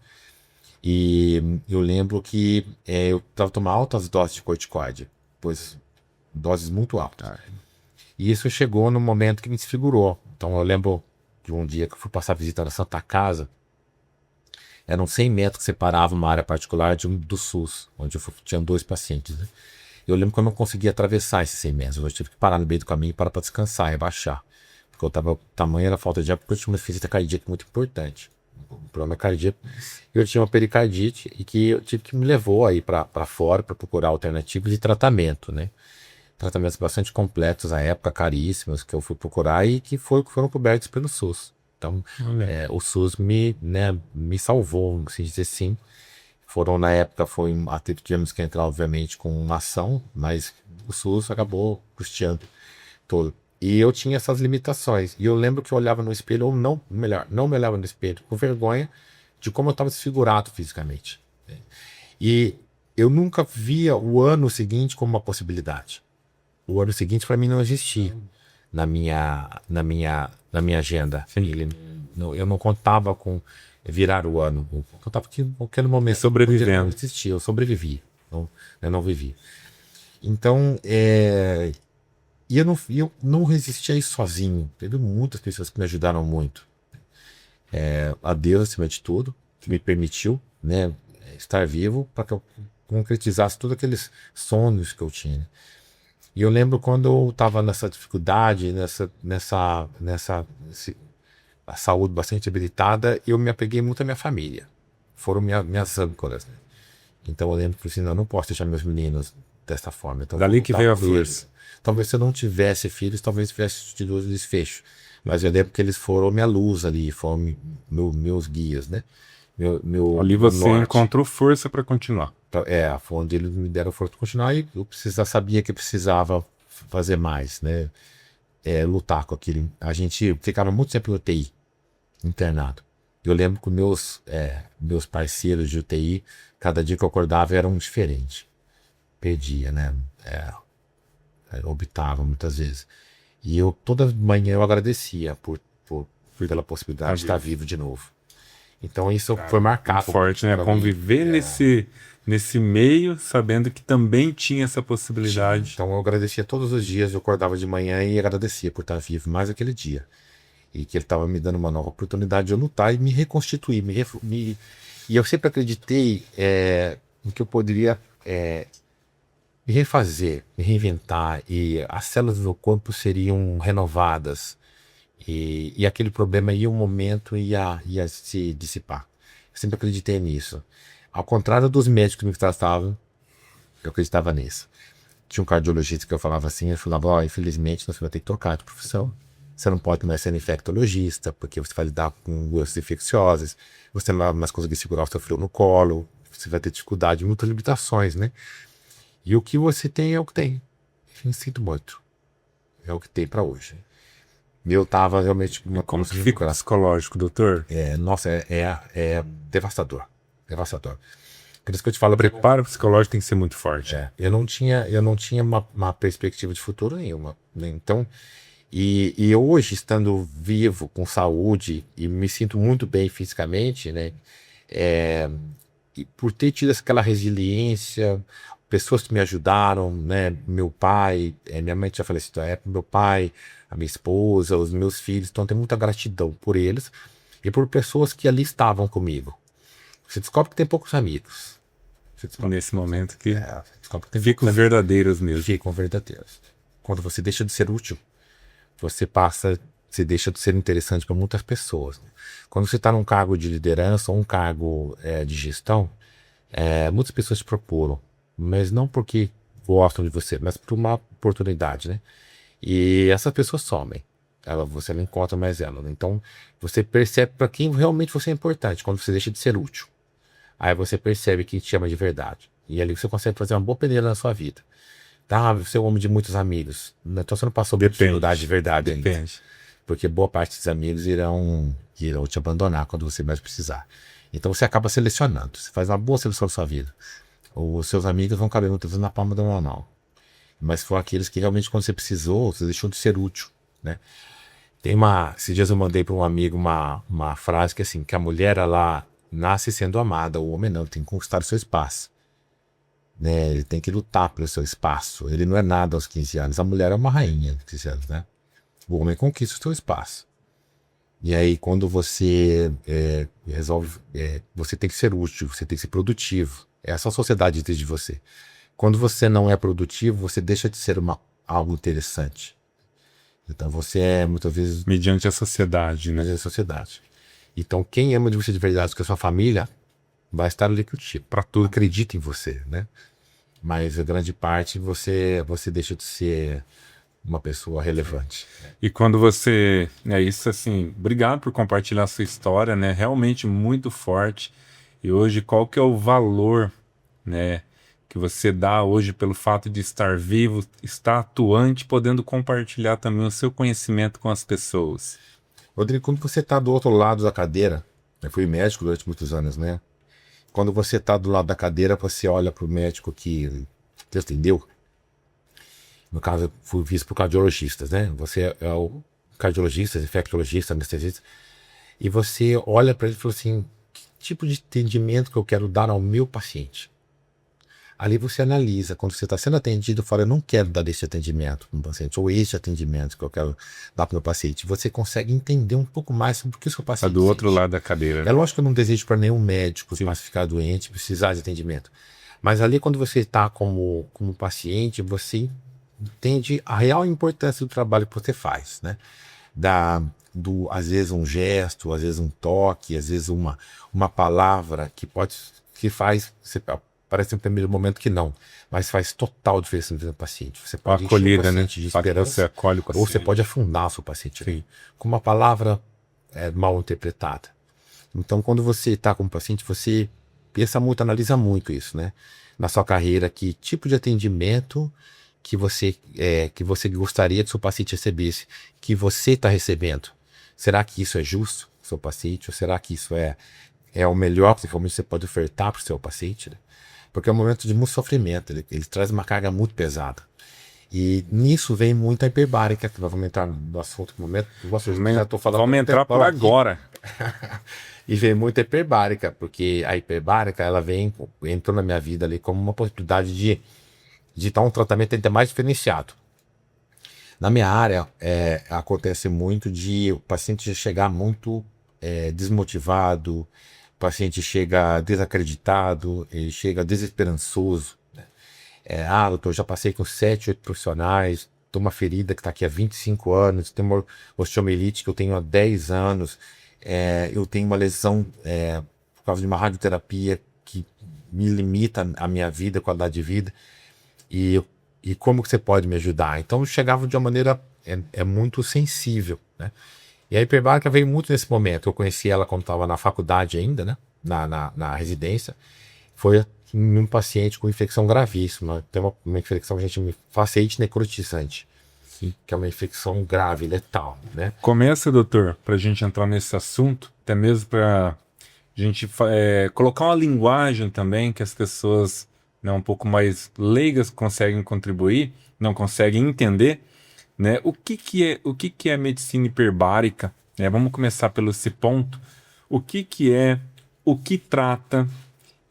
E eu lembro que eu estava tomando altas doses de corticoide, pois doses muito altas. E isso chegou no momento que me desfigurou. Então eu lembro de um dia que eu fui passar visita na Santa Casa Eram 100 metros que separavam uma área particular do SUS, onde tinha 2 pacientes, né? Eu lembro que eu não conseguia atravessar esses 100 metros. Eu tive que parar no meio do caminho para descansar e baixar. Porque eu tava, tamanho era falta de ar, porque eu tinha uma insuficiência cardíaca muito importante. Um problema cardíaco. Eu tinha uma pericardite e que eu tive que me levou aí para fora para procurar alternativas de tratamento, né? Tratamentos bastante completos à época, caríssimos, que eu fui procurar e que foram cobertos pelo SUS. Então, o SUS me salvou, se dizer assim. Foram, na época, tivemos que entrar, obviamente, com uma ação, mas o SUS acabou custeando todo. E eu tinha essas limitações. E eu lembro que eu olhava no espelho, ou não, melhor, não me olhava no espelho, com vergonha de como eu estava desfigurado fisicamente. E eu nunca via o ano seguinte como uma possibilidade. O ano seguinte, para mim, não existia na minha agenda. Eu não contava com virar o ano. Eu contava que naquele momento Sobrevivendo. não existia. Eu sobrevivi. Eu não vivi. Então, e eu não resisti a isso sozinho. Teve muitas pessoas que me ajudaram muito. A Deus, acima de tudo, que me permitiu, né, estar vivo para que eu concretizasse todos aqueles sonhos que eu tinha. E eu lembro quando eu estava nessa dificuldade, a saúde bastante debilitada, eu me apeguei muito à minha família. Foram minhas âncoras, né? Então eu lembro que assim, eu não posso deixar meus meninos dessa forma. Então, Dali que veio a força. Talvez se eu não tivesse filhos, talvez tivesse tido outro desfecho. Mas eu lembro que eles foram minha luz ali, foram meus guias, né? Ali você norte. encontrou força para continuar. Foi onde eles me deram força para continuar e eu sabia que precisava fazer mais, né? Lutar com aquilo. A gente ficava muito tempo em UTI, internado. Eu lembro que meus parceiros de UTI, cada dia que eu acordava era um diferente. Perdia, né? Obitava muitas vezes. E toda manhã eu agradecia pela possibilidade de estar vivo de novo. Então isso foi marcado. Forte, né? Conviver nesse meio, sabendo que também tinha essa possibilidade. Então eu agradecia todos os dias, eu acordava de manhã e agradecia por estar vivo mais aquele dia. E que ele estava me dando uma nova oportunidade de eu lutar e me reconstituir. E eu sempre acreditei em que eu poderia me refazer, me reinventar, e as células do meu corpo seriam renovadas. E aquele problema ia um momento ia se dissipar. Eu sempre acreditei nisso. Ao contrário dos médicos que me tratavam, eu acreditava nisso. Tinha um cardiologista que eu falava assim, ele falava, infelizmente você vai ter que trocar de profissão. Você não pode mais ser infectologista, porque você vai lidar com doenças infecciosas, você não vai mais conseguir segurar o seu filho no colo, você vai ter dificuldade, muitas limitações, né? E o que você tem é o que tem. Eu sinto muito. É o que tem para hoje. Eu tava realmente... Como que fica o psicológico, doutor? Nossa, é devastador. Devastador. Por isso que eu te falo... O preparo psicológico tem que ser muito forte. Eu não tinha uma perspectiva de futuro nenhuma. Né? Então, e hoje, estando vivo, com saúde, e me sinto muito bem fisicamente, né? E por ter tido aquela resiliência, pessoas que me ajudaram, né? Meu pai, minha mãe tinha falecido na época, meu pai, a minha esposa, os meus filhos, então eu tenho muita gratidão por eles e por pessoas que ali estavam comigo. Você descobre que tem poucos amigos. Nesse momento que ficam verdadeiros mesmo. Ficam verdadeiros. Quando você deixa de ser útil, você deixa de ser interessante para muitas pessoas. Né? Quando você está num cargo de liderança ou um cargo de gestão, muitas pessoas te procuram, mas não porque gostam de você, mas por uma oportunidade, né? E essas pessoas somem. Você não encontra mais ela. Né? Então, você percebe para quem realmente você é importante, quando você deixa de ser útil. Aí você percebe que te ama de verdade. E ali você consegue fazer uma boa peneira na sua vida. Tá, você é um homem de muitos amigos. Então você não passou por dificuldade de verdade ainda. Depende. Porque boa parte dos amigos irão te abandonar quando você mais precisar. Então você acaba selecionando. Você faz uma boa seleção da sua vida. Os seus amigos vão caber muitas vezes na palma da mão. Mas foram aqueles que realmente, quando você precisou, você deixou de ser útil, né? Esses dias eu mandei para um amigo uma frase que assim, que a mulher, ela nasce sendo amada, o homem não, ele tem que conquistar o seu espaço. Né? Ele tem que lutar pelo seu espaço. Ele não é nada aos 15 anos. A mulher é uma rainha aos 15 anos, né? O homem conquista o seu espaço. E aí, quando você resolve, você tem que ser útil, você tem que ser produtivo. Essa sociedade exige de você. Quando você não é produtivo, você deixa de ser algo interessante. Então, você é, muitas vezes, Mediante a sociedade, né? na sociedade. Então, quem ama de você de verdade, que é a sua família, vai estar ali contigo. Para tudo, acredita em você, né? Mas a grande parte, você deixa de ser uma pessoa relevante. E quando você... É isso, assim, obrigado por compartilhar a sua história, né? Realmente muito forte. E hoje, qual que é o valor, né, que você dá hoje pelo fato de estar vivo, estar atuante, podendo compartilhar também o seu conhecimento com as pessoas? Rodrigo, quando você está do outro lado da cadeira, eu fui médico durante muitos anos, né? Quando você está do lado da cadeira, você olha para o médico que te atendeu. No caso, eu fui visto por cardiologistas, né? Você é o cardiologista, infectologista, anestesista. E você olha para ele e fala assim, que tipo de atendimento que eu quero dar ao meu paciente? Ali você analisa, quando você está sendo atendido, fala, eu não quero dar esse atendimento para o paciente, ou esse atendimento que eu quero dar para o meu paciente. Você consegue entender um pouco mais sobre o que o seu Tá paciente do outro sente. lado da cadeira. É lógico que eu não desejo para nenhum médico se ficar doente, precisar de atendimento. Mas ali, quando você está como paciente, você entende a real importância do trabalho que você faz, né? Às vezes um gesto, às vezes um toque, às vezes uma palavra que faz, parece no primeiro momento que não, mas faz total diferença no seu paciente. Você pode encher o Acolhida, né? paciente de Fato que esperança, você acolhe o ou você paciente. pode afundar o seu paciente, Sim. com uma palavra mal interpretada. Então, quando você está com o paciente, você pensa muito, analisa muito isso, né? Na sua carreira, que tipo de atendimento que você gostaria que o seu paciente recebesse, que você está recebendo. Será que isso é justo para o seu paciente? Ou será que isso é o melhor que você pode ofertar para o seu paciente? Né? Porque é um momento de muito sofrimento, ele traz uma carga muito pesada. E nisso vem muita hiperbárica, que vamos entrar no assunto no momento. Vamos entrar por agora. E vem muita hiperbárica, porque a hiperbárica, ela entrou na minha vida ali como uma possibilidade de dar um tratamento ainda mais diferenciado. Na minha área, acontece muito de o paciente chegar muito desmotivado, o paciente chega desacreditado, ele chega desesperançoso. Né? Doutor, já passei com 7, 8 profissionais, tô uma ferida que está aqui há 25 anos, tenho uma osteomielite que eu tenho há 10 anos, eu tenho uma lesão por causa de uma radioterapia que me limita a minha vida, a qualidade de vida. E como que você pode me ajudar? Então chegava de uma maneira muito sensível, né? E a hiperbárica veio muito nesse momento. Eu conheci ela quando estava na faculdade ainda, né? Na residência. Foi um paciente com infecção gravíssima. Tem uma infecção que a gente facite necrotizante, que é uma infecção grave, letal, né? Começa, doutor, para a gente entrar nesse assunto, até mesmo para a gente colocar uma linguagem também que as pessoas, né, um pouco mais leigas conseguem contribuir, não conseguem entender, né? O que é medicina hiperbárica? Vamos começar pelo esse ponto. O que é, o que trata,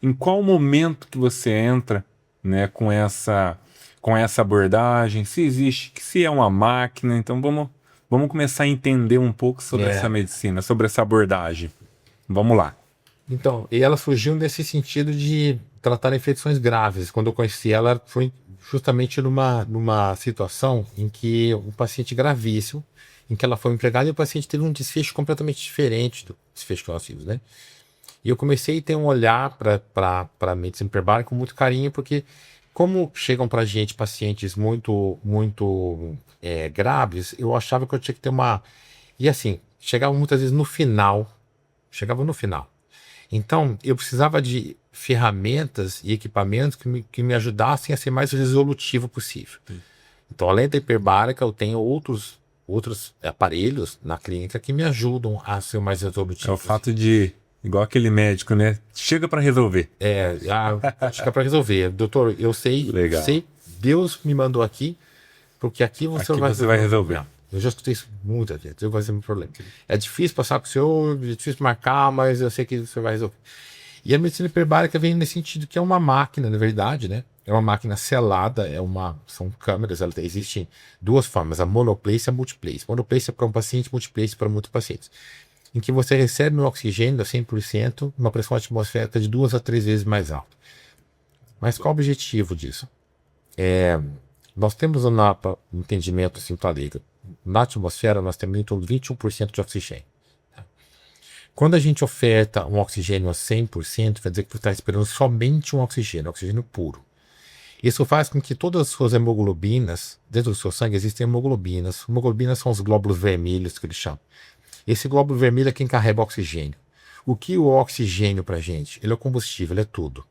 em qual momento que você entra, né, com essa abordagem, se existe, se é uma máquina. Então vamos começar a entender um pouco sobre essa medicina, sobre essa abordagem. Vamos lá. Então, e ela surgiu nesse sentido de tratar infecções graves. Quando eu conheci ela, foi justamente numa situação em que o paciente gravíssimo, em que ela foi empregada e o paciente teve um desfecho completamente diferente do desfecho que nós tivemos, né? E eu comecei a ter um olhar para a medicina hiperbárica com muito carinho, porque como chegam para a gente pacientes muito graves, eu achava que eu tinha que ter uma... E assim, chegava muitas vezes no final. Então, eu precisava de ferramentas e equipamentos que me ajudassem a ser mais resolutivo possível. Então, além da hiperbárica, eu tenho outros aparelhos na clínica que me ajudam a ser mais resolutivo. É o fato de, igual aquele médico, né? Chega para resolver. Chega para resolver. Doutor, eu sei, Deus me mandou aqui, porque aqui você vai resolver. Eu já escutei isso muitas vezes, eu vou ser um problema. É difícil passar com o senhor, é difícil marcar, mas eu sei que você vai resolver. E a medicina hiperbárica vem nesse sentido que é uma máquina, na verdade, né? é uma máquina selada, são câmeras, existem duas formas, a monoplace e a multiplace. Monoplace é para um paciente, multiplace para muitos pacientes. Em que você recebe um oxigênio a 100%, uma pressão atmosférica de 2 a 3 vezes mais alta. Mas qual o objetivo disso? Nós temos um entendimento assim, na atmosfera nós temos em torno de 21% de oxigênio. Quando a gente oferta um oxigênio a 100%, quer dizer que você está esperando somente um oxigênio puro. Isso faz com que todas as suas hemoglobinas, dentro do seu sangue existem hemoglobinas. Hemoglobinas são os glóbulos vermelhos que eles chamam. Esse glóbulo vermelho é quem carrega o oxigênio. O que o oxigênio para a gente? Ele é o combustível, ele é tudo.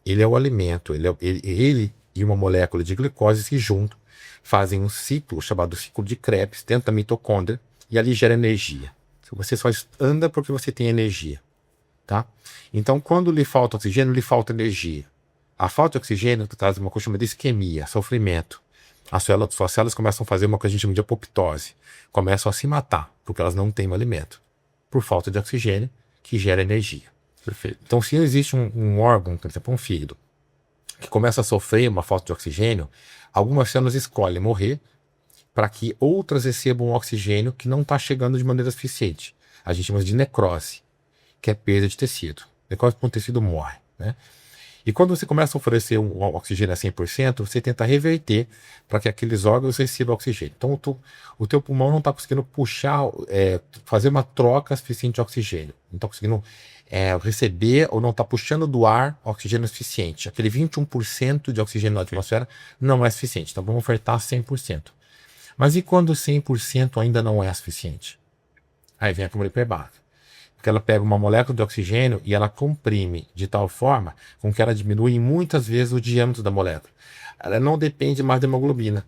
Ele é o alimento, ele e uma molécula de glicose se juntam, fazem um ciclo chamado ciclo de Krebs dentro da mitocôndria e ali gera energia. Você só anda porque você tem energia. Tá? Então, quando lhe falta oxigênio, lhe falta energia. A falta de oxigênio traz uma coisa chamada isquemia, sofrimento. Suas células começam a fazer uma coisa que a gente chama de apoptose. Começam a se matar, porque elas não têm alimento. Por falta de oxigênio, que gera energia. Perfeito. Então, se existe um órgão, por exemplo, um fígado, que começa a sofrer uma falta de oxigênio, algumas células escolhem morrer para que outras recebam oxigênio que não está chegando de maneira suficiente. A gente chama de necrose, que é perda de tecido. Necrose com o tecido morre, né? E quando você começa a oferecer um oxigênio a 100%, você tenta reverter para que aqueles órgãos recebam oxigênio. Então, o teu pulmão não está conseguindo puxar, fazer uma troca suficiente de oxigênio. Não está conseguindo receber ou não está puxando do ar oxigênio suficiente. Aquele 21% de oxigênio na atmosfera não é suficiente. Então, vamos ofertar 100%. Mas e quando 100% ainda não é suficiente? Aí vem a câmara hiperbárica. Porque ela pega uma molécula de oxigênio e ela comprime de tal forma com que ela diminui muitas vezes o diâmetro da molécula. Ela não depende mais da hemoglobina.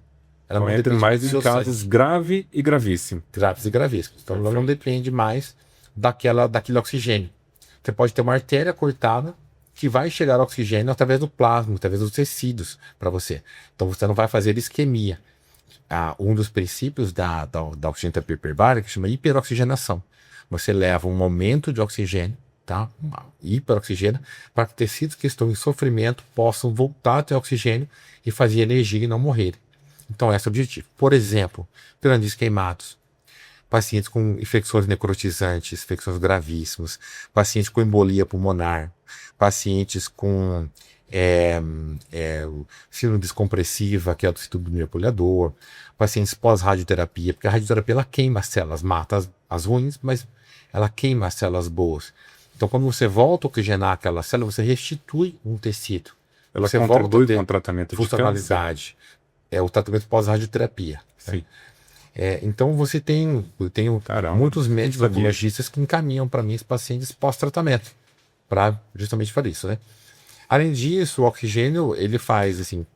Ela não entra depende mais do em seu casos sangue. grave e gravíssimo. Graves e gravíssimos. Então ela não depende mais daquele oxigênio. Você pode ter uma artéria cortada que vai chegar oxigênio através do plasma, através dos tecidos para você. Então você não vai fazer isquemia. Um dos princípios da oxigenoterapia hiperbárica chama hiperoxigenação. Você leva um aumento de oxigênio, tá? Uma hiperoxigênio, para que tecidos que estão em sofrimento possam voltar a ter oxigênio e fazer energia e não morrerem. Então, esse é o objetivo. Por exemplo, piranhas queimados, pacientes com infecções necrotizantes, infecções gravíssimas, pacientes com embolia pulmonar, pacientes com síndrome descompressiva, que é o síndrome mergulhador, pacientes pós-radioterapia, porque a radioterapia ela queima as células, mata as ruins, mas ela queima as células boas. Então, quando você volta a oxigenar aquela célula, você restitui um tecido. Ela você contribui volta a com o tratamento de câncer. funcionalidade. É o tratamento pós-radioterapia. Sim. Então, você tem muitos médicos sabia. oncologistas que encaminham para mim os pacientes pós-tratamento, para justamente fazer isso, né? Além disso, o oxigênio ele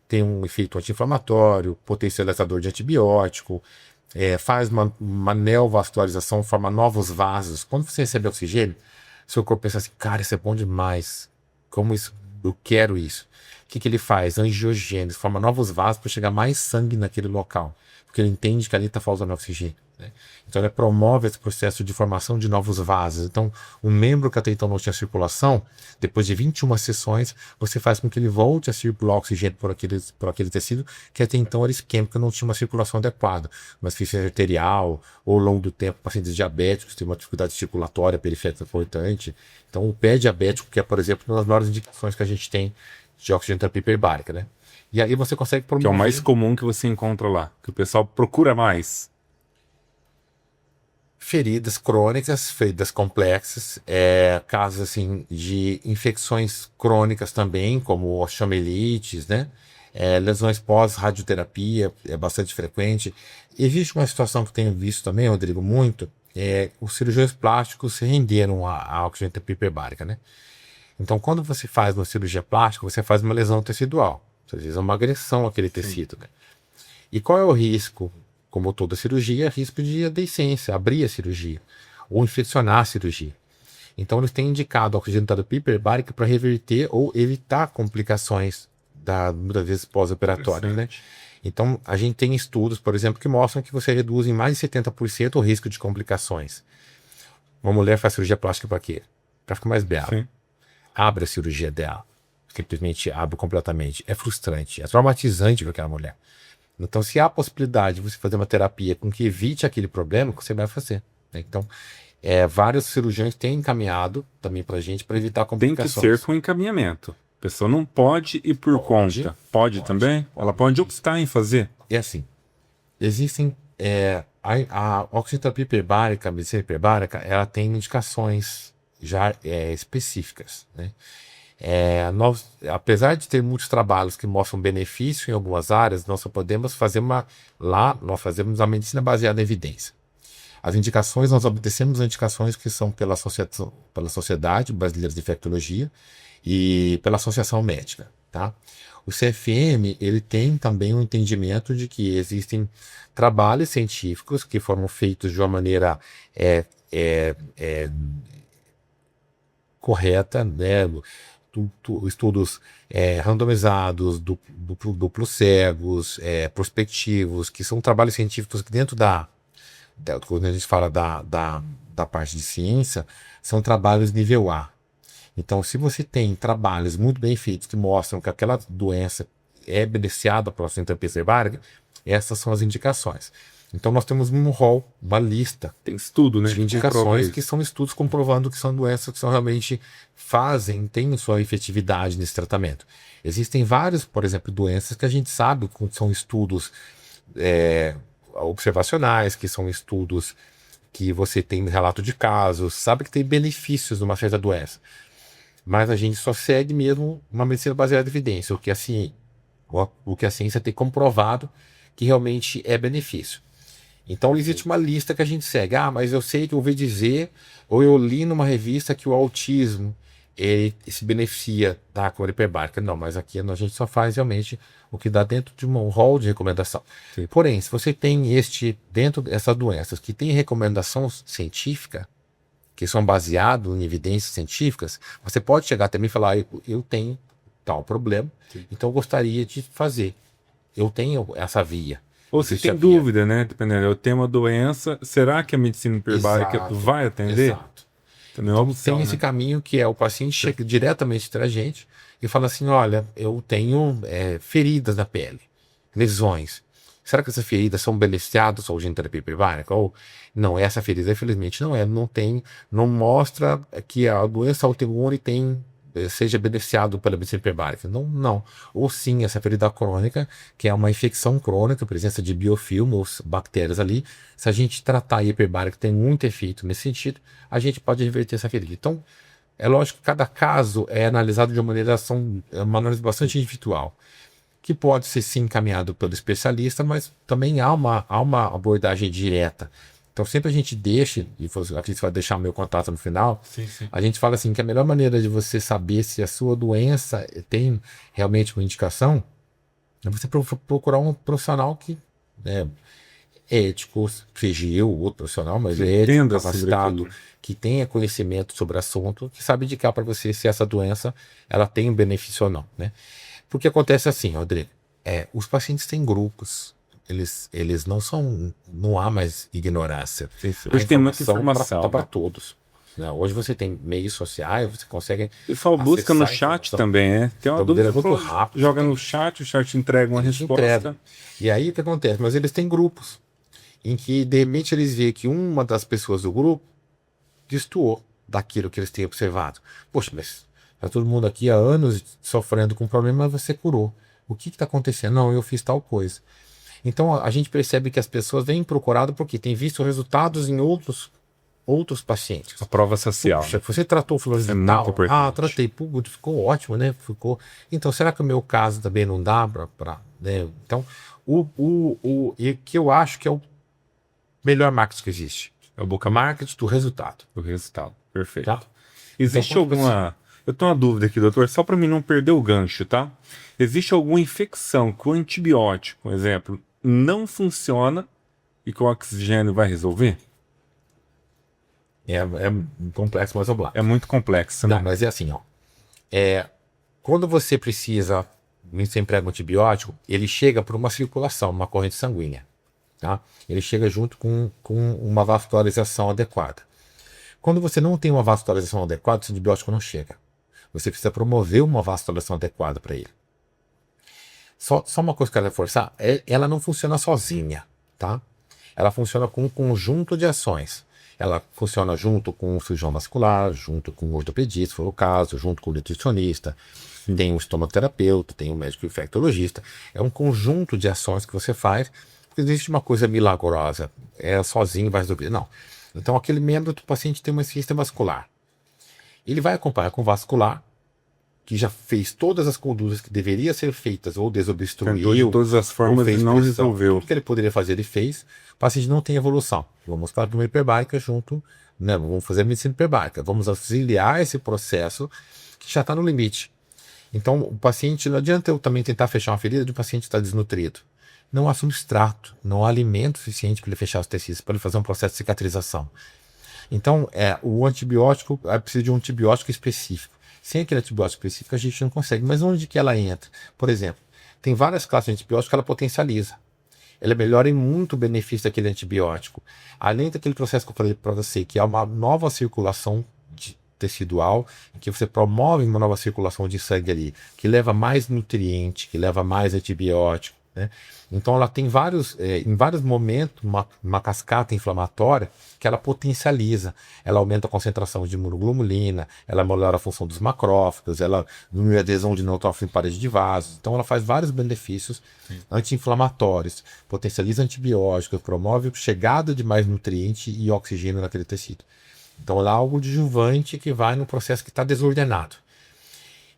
tem um efeito anti-inflamatório, potencializador de antibiótico, faz uma neovascularização, forma novos vasos. Quando você recebe oxigênio, seu corpo pensa assim, cara, isso é bom demais, como isso, eu quero isso. O que ele faz? Angiogênese, forma novos vasos para chegar mais sangue naquele local, porque ele entende que ali está faltando oxigênio. Né? Então ele promove esse processo de formação de novos vasos. Então um membro que até então não tinha circulação, depois de 21 sessões, você faz com que ele volte a circular oxigênio por aquele tecido que até então era isquêmico, não tinha uma circulação adequada, uma asfixia arterial, ou ao longo do tempo pacientes diabéticos têm uma dificuldade circulatória periférica importante. Então o pé diabético, que é, por exemplo, uma das maiores indicações que a gente tem de oxigenoterapia hiperbárica, né? E aí você consegue promover... Que é o mais comum que você encontra lá, que o pessoal procura mais. Feridas crônicas, feridas complexas, casos assim de infecções crônicas também, como osteomielites, né? Lesões pós-radioterapia, é bastante frequente. Existe uma situação que eu tenho visto também, Rodrigo, muito, os cirurgiões plásticos se renderam à oxigenoterapia hiperbárica, né? Então, quando você faz uma cirurgia plástica, você faz uma lesão tecidual, às vezes é uma agressão àquele tecido, né? E qual é o risco? Como toda cirurgia, risco de adescência, abrir a cirurgia, ou infeccionar a cirurgia. Então, eles têm indicado a oxigenoterapia hiperbárica para reverter ou evitar complicações muitas vezes pós-operatórias, né? Então, a gente tem estudos, por exemplo, que mostram que você reduz em mais de 70% o risco de complicações. Uma mulher faz cirurgia plástica para quê? Para ficar mais bela. Sim. Abre a cirurgia dela. simplesmente abre completamente. É frustrante, é traumatizante para aquela mulher. Então, se há a possibilidade de você fazer uma terapia com que evite aquele problema, você vai fazer, né? Então, vários cirurgiões têm encaminhado também para a gente para evitar Tem que complicações. ser com encaminhamento. A pessoa não pode ir por conta. Pode também? Ela pode optar em fazer? É assim, existem a oxinoterapia hiperbárica, a medicina hiperbárica, ela tem indicações já específicas, né? Apesar de ter muitos trabalhos que mostram benefício em algumas áreas, nós só podemos fazer nós fazemos a medicina baseada em evidência. As indicações, nós obedecemos as indicações que são pela Sociedade Brasileira de Infectologia e pela Associação Médica, tá? O CFM, ele tem também um entendimento de que existem trabalhos científicos que foram feitos de uma maneira correta, né? Estudos randomizados, duplos cegos, prospectivos, que são trabalhos científicos que dentro quando a gente fala da parte de ciência, são trabalhos nível A. Então, se você tem trabalhos muito bem feitos que mostram que aquela doença é beneficiada pela oxinoterapia hiperbárica, essas são as indicações. Então, nós temos um rol, uma lista Tem estudo, né? de indicações que são estudos comprovando que são doenças que são realmente têm sua efetividade nesse tratamento. Existem vários, por exemplo, doenças que a gente sabe que são estudos observacionais, que são estudos que você tem relato de casos, sabe que tem benefícios numa certa doença. Mas a gente só segue mesmo uma medicina baseada em evidência, o que a ciência tem comprovado que realmente é benefício. Então existe uma lista que a gente segue. Mas eu sei que eu ouvi dizer, ou eu li numa revista que o autismo se beneficia da cor hiperbárica. Não, mas aqui a gente só faz realmente o que dá dentro de um rol de recomendação. Sim. Porém, se você tem dentro dessas doenças que tem recomendação científica, que são baseadas em evidências científicas, você pode chegar até mim e falar, eu tenho tal problema, sim, então eu gostaria de fazer. Eu tenho essa via. Ou se tem dúvida, né? Dependendo, eu tenho uma doença, será que a medicina hiperbárica vai atender? Exato. Também é uma opção, tem esse caminho que o paciente chega diretamente para a gente e fala assim, olha, eu tenho feridas na pele, lesões. Será que essas feridas são beneficiadas com a oxinoterapia hiperbárica? Ou não, essa ferida infelizmente não mostra que a doença autoimune seja beneficiado pela medicina hiperbárica. Não. Ou sim, essa ferida crônica, que é uma infecção crônica, presença de biofilmos, bactérias ali. Se a gente tratar a hiperbárica, tem muito efeito nesse sentido, a gente pode reverter essa ferida. Então, é lógico que cada caso é analisado de uma uma análise bastante individual, que pode ser sim encaminhado pelo especialista, mas também há uma abordagem direta. Então sempre a gente deixa, e aqui você vai deixar o meu contato no final, sim. A gente fala assim que a melhor maneira de você saber se a sua doença tem realmente uma indicação é você procurar um profissional que é ético, seja eu, outro profissional, mas ético, capacitado, que tenha conhecimento sobre o assunto, que sabe indicar para você se essa doença ela tem um benefício ou não, né? Porque acontece assim, Rodrigo, os pacientes têm grupos, eles não há mais ignorância. Hoje tem muita informação para todos. Né? Hoje você tem meios sociais, você consegue. O pessoal busca no chat também, né? Tem uma dúvida muito rápido. Joga no chat, o chat entrega uma resposta. E aí o que acontece? Mas eles têm grupos em que de repente eles veem que uma das pessoas do grupo destoou daquilo que eles têm observado. Poxa, mas tá todo mundo aqui há anos sofrendo com problema, mas você curou. O que está acontecendo? Não, eu fiz tal coisa. Então a gente percebe que as pessoas vêm procurado porque têm visto resultados em outros pacientes. A prova social. Puxa, você tratou flores de tal? Tratei, ficou ótimo, né? Então, será que o meu caso também não dá para né? Então, e que eu acho que é o melhor marketing que existe. É o boca marketing do resultado. Do resultado, perfeito. Tá? Existe então, alguma... Eu tenho uma dúvida aqui, doutor, só para mim não perder o gancho, tá? Existe alguma infecção que o antibiótico, por exemplo, não funciona e que o oxigênio vai resolver? É complexo, mas vamos lá. É muito complexo, né? Não, mas é assim, ó. Quando você precisa, você emprega um antibiótico, ele chega por uma circulação, uma corrente sanguínea. Tá? Ele chega junto com uma vascularização adequada. Quando você não tem uma vascularização adequada, o antibiótico não chega. Você precisa promover uma vascularização adequada para ele. Só uma coisa que eu quero reforçar, ela não funciona sozinha, tá? Ela funciona com um conjunto de ações. Ela funciona junto com o cirurgião vascular, junto com o ortopedista, se for o caso, junto com o nutricionista, tem o estomaterapeuta, tem o médico infectologista. É um conjunto de ações que você faz, porque não existe uma coisa milagrosa, sozinho vai resolver, não. Então aquele membro do paciente tem uma insuficiência vascular. Ele vai acompanhar com o vascular, que já fez todas as condutas que deveriam ser feitas, ou desobstruiu, de todas as formas e não resolveu. Tudo que ele poderia fazer, ele fez. O paciente não tem evolução. Vamos para a primeira hiperbárica junto, né? Vamos fazer a medicina hiperbárica. Vamos auxiliar esse processo que já está no limite. Então, o paciente, não adianta eu também tentar fechar uma ferida de um paciente que está desnutrido. Não há substrato, não há alimento suficiente para ele fechar os tecidos, para ele fazer um processo de cicatrização. Então, o antibiótico, precisa de um antibiótico específico. Sem aquele antibiótico específico, a gente não consegue. Mas onde que ela entra? Por exemplo, tem várias classes de antibióticos que ela potencializa. Ela melhora em muito o benefício daquele antibiótico. Além daquele processo que eu falei para você, que é uma nova circulação tecidual, em que você promove uma nova circulação de sangue ali, que leva mais nutriente, que leva mais antibiótico, né? Então ela tem em vários momentos, uma cascata inflamatória que ela potencializa. Ela aumenta a concentração de imunoglobulina, ela melhora a função dos macrófagos, ela diminui a adesão de neutrófilo em parede de vasos. Então ela faz vários benefícios anti-inflamatórios, potencializa antibióticos, promove a chegada de mais nutriente e oxigênio naquele tecido. Então ela é algo adjuvante que vai no processo que está desordenado.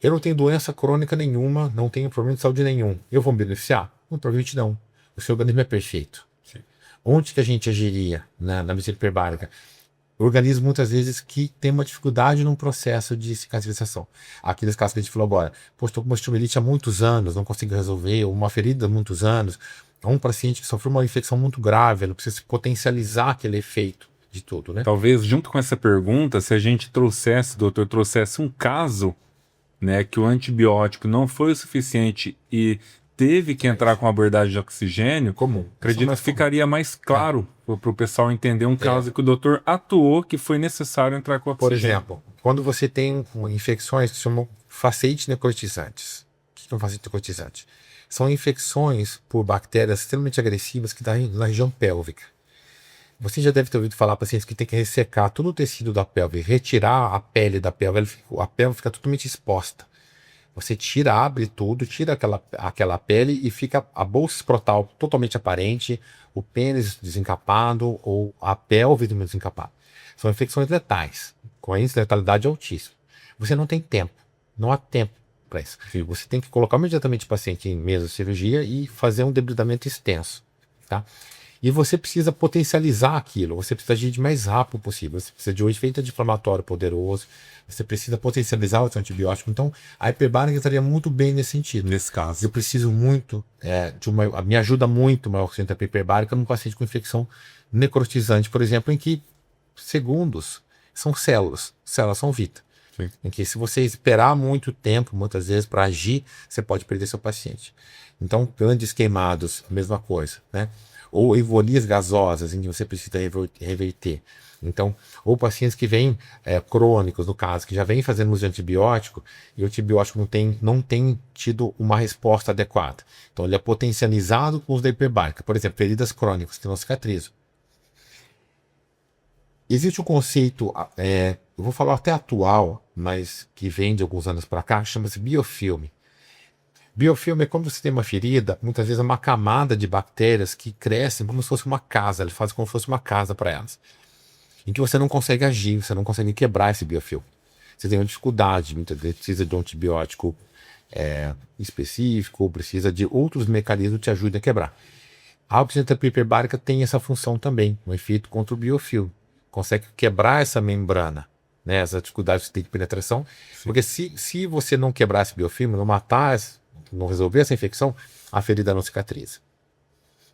Eu não tenho doença crônica nenhuma, não tenho problema de saúde nenhum. Eu vou me beneficiar? Não, provavelmente não. O seu organismo é perfeito. Sim. Onde que a gente agiria na medicina hiperbárica? Organismo muitas vezes que tem uma dificuldade num processo de cicatrização. Aqueles casos que a gente falou agora, estou com uma osteomielite há muitos anos, não consigo resolver, ou uma ferida há muitos anos, ou um paciente que sofreu uma infecção muito grave, ela precisa potencializar aquele efeito de tudo, né? Talvez, junto com essa pergunta, se a gente trouxesse um caso, né, que o antibiótico não foi o suficiente e teve que entrar com abordagem de oxigênio, acredito que ficaria mais claro para o pessoal entender um caso que o doutor atuou que foi necessário entrar com oxigênio. Por exemplo, quando você tem infecções que se chamam faceites necrotizantes. O que é um faceite necrotizante? São infecções por bactérias extremamente agressivas que estão na região pélvica. Você já deve ter ouvido falar pacientes que tem que ressecar todo o tecido da pelve, retirar a pele da pelve, a pelve fica totalmente exposta. Você abre tudo, tira aquela pele e fica a bolsa escrotal totalmente aparente, o pênis desencapado ou a pelve desencapada. São infecções letais, com índice de letalidade altíssimo. Você não tem tempo, não há tempo para isso. Você tem que colocar imediatamente o paciente em mesa de cirurgia e fazer um debridamento extenso, tá? E você precisa potencializar aquilo, você precisa agir de mais rápido possível, você precisa de um efeito anti-inflamatório poderoso, você precisa potencializar o seu antibiótico. Então, a hiperbárica estaria muito bem nesse sentido. Nesse caso. Eu preciso muito, me ajuda muito uma oxigenterapia hiperbárica num paciente com infecção necrotizante, por exemplo, em que segundos são células são vida. Sim. Em que se você esperar muito tempo, muitas vezes, para agir, você pode perder seu paciente. Então, grandes queimados, a mesma coisa, né? Ou embolias gasosas, em que você precisa reverter. Então, ou pacientes que vêm crônicos, no caso, que já vêm fazendo uso de antibiótico, e o antibiótico não tem tido uma resposta adequada. Então, ele é potencializado com o uso da hiperbárica. Por exemplo, feridas crônicas que não cicatrizam. Existe um conceito, eu vou falar até atual, mas que vem de alguns anos para cá, chama-se biofilme. Biofilme é quando você tem uma ferida, muitas vezes é uma camada de bactérias que crescem como se fosse uma casa, eles fazem como se fosse uma casa para elas, em que você não consegue agir, você não consegue quebrar esse biofilme. Você tem uma dificuldade, muitas vezes precisa de um antibiótico específico, ou precisa de outros mecanismos que te ajudem a quebrar. A oxigenterapia hiperbárica tem essa função também, um efeito contra o biofilme. Consegue quebrar essa membrana, né, essa dificuldade que você tem de penetração. Sim. Porque se você não quebrar esse biofilme, não resolver essa infecção, a ferida não cicatriza.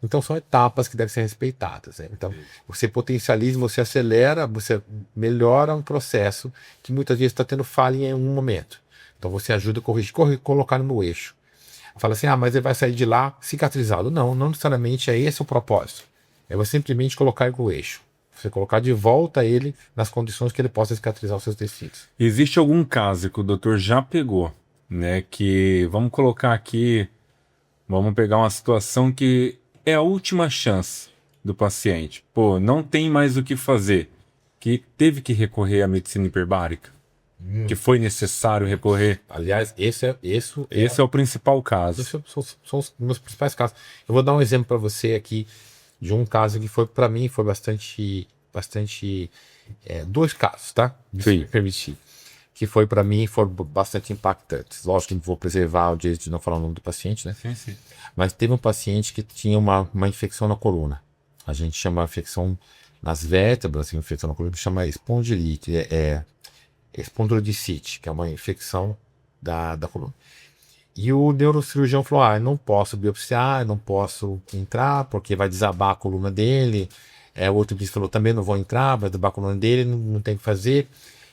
Então são etapas que devem ser respeitadas, né? Então você potencializa, você acelera, você melhora um processo que muitas vezes está tendo falha em um momento. Então você ajuda a corrigir, colocar no eixo. Fala assim, mas ele vai sair de lá cicatrizado. Não necessariamente é esse o propósito. É você simplesmente colocar ele no eixo. Você colocar de volta ele nas condições que ele possa cicatrizar os seus tecidos. Existe algum caso que o doutor já pegou, né? Que vamos colocar aqui, vamos pegar uma situação que é a última chance do paciente. Pô, não tem mais o que fazer. Que teve que recorrer à medicina hiperbárica. Que foi necessário recorrer. Aliás, esse é o principal caso. São os meus principais casos. Eu vou dar um exemplo para você aqui de um caso que foi, para mim, foi bastante dois casos, tá? Se me permitir. Que foi, para mim, foram bastante impactantes. Lógico que não vou preservar o direito de não falar o nome do paciente, né? Sim. Mas teve um paciente que tinha uma infecção na coluna. A gente chama infecção nas vértebras, infecção na coluna, chama espondilite, espondilocite, que é uma infecção da coluna. E o neurocirurgião falou, eu não posso biopsiar, eu não posso entrar, porque vai desabar a coluna dele. O outro falou, também não vou entrar, vai desabar a coluna dele, não tem o que fazer.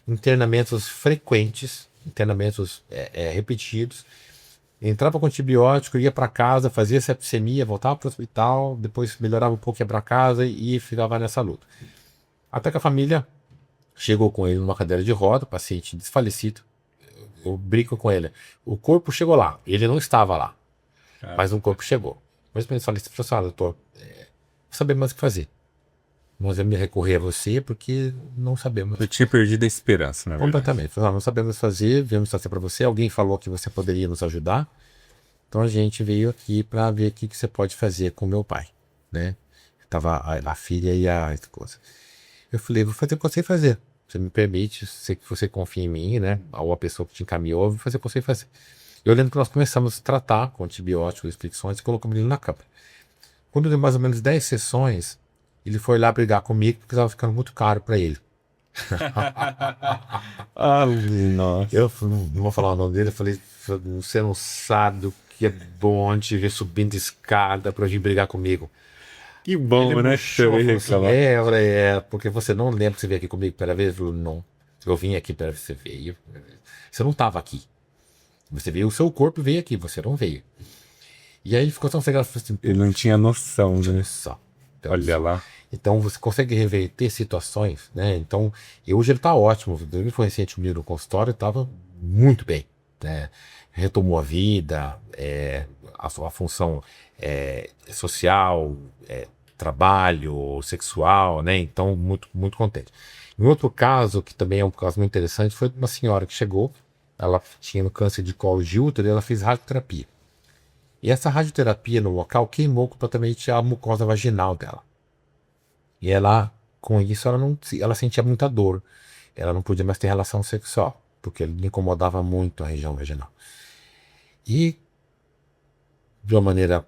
Internamentos frequentes, internamentos repetidos. Entrava com antibiótico, ia para casa, fazia septicemia, voltava para o hospital, depois melhorava um pouco, ia para casa e ficava nessa luta. Até que a família chegou com ele numa cadeira de roda, paciente desfalecido. Eu brinco com ele. O corpo chegou lá, ele não estava lá, mas o corpo chegou. Mas ele falou assim, doutor, não sabemos mais o que fazer. Nós vamos recorrer a você porque não sabemos. Eu tinha perdido a esperança, na verdade. Completamente. Não sabemos fazer, viemos trazer para você. Alguém falou que você poderia nos ajudar. Então a gente veio aqui para ver o que você pode fazer com meu pai, né? Tava a filha e a esposa. Eu falei, vou fazer o que eu sei fazer. Você me permite, sei que você confia em mim, né? Ou a pessoa que te encaminhou, vou fazer o que eu sei fazer. Eu lembro que nós começamos a tratar com antibióticos, fricções e colocamos ele na cama. Quando deu mais ou menos 10 sessões, ele foi lá brigar comigo porque estava ficando muito caro para ele. Nossa. Eu não vou falar o nome dele, eu falei, você não sabe o que é bom te ver subindo escada para vir brigar comigo. Que bom, Ele né? Porque você não lembra que você veio aqui comigo pela vez? Eu falei, não. Eu vim aqui pela vez que você veio. Você não estava aqui. Você veio, o seu corpo veio aqui, você não veio. E aí ele ficou tão cegado, assim, ele não tinha noção, né? Só. Então, olha lá. Então você consegue reverter situações, né? Então, hoje ele está ótimo. Ele foi recente comigo no consultório e estava muito bem, né? Retomou a vida, a sua função social, trabalho, sexual, né? Então, muito, muito contente. Em outro caso, que também é um caso muito interessante, foi uma senhora que chegou, ela tinha no câncer de colo de útero e ela fez radioterapia. E essa radioterapia no local queimou completamente a mucosa vaginal dela. E ela, com isso, ela sentia muita dor. Ela não podia mais ter relação sexual, porque lhe incomodava muito a região vaginal. E, de uma maneira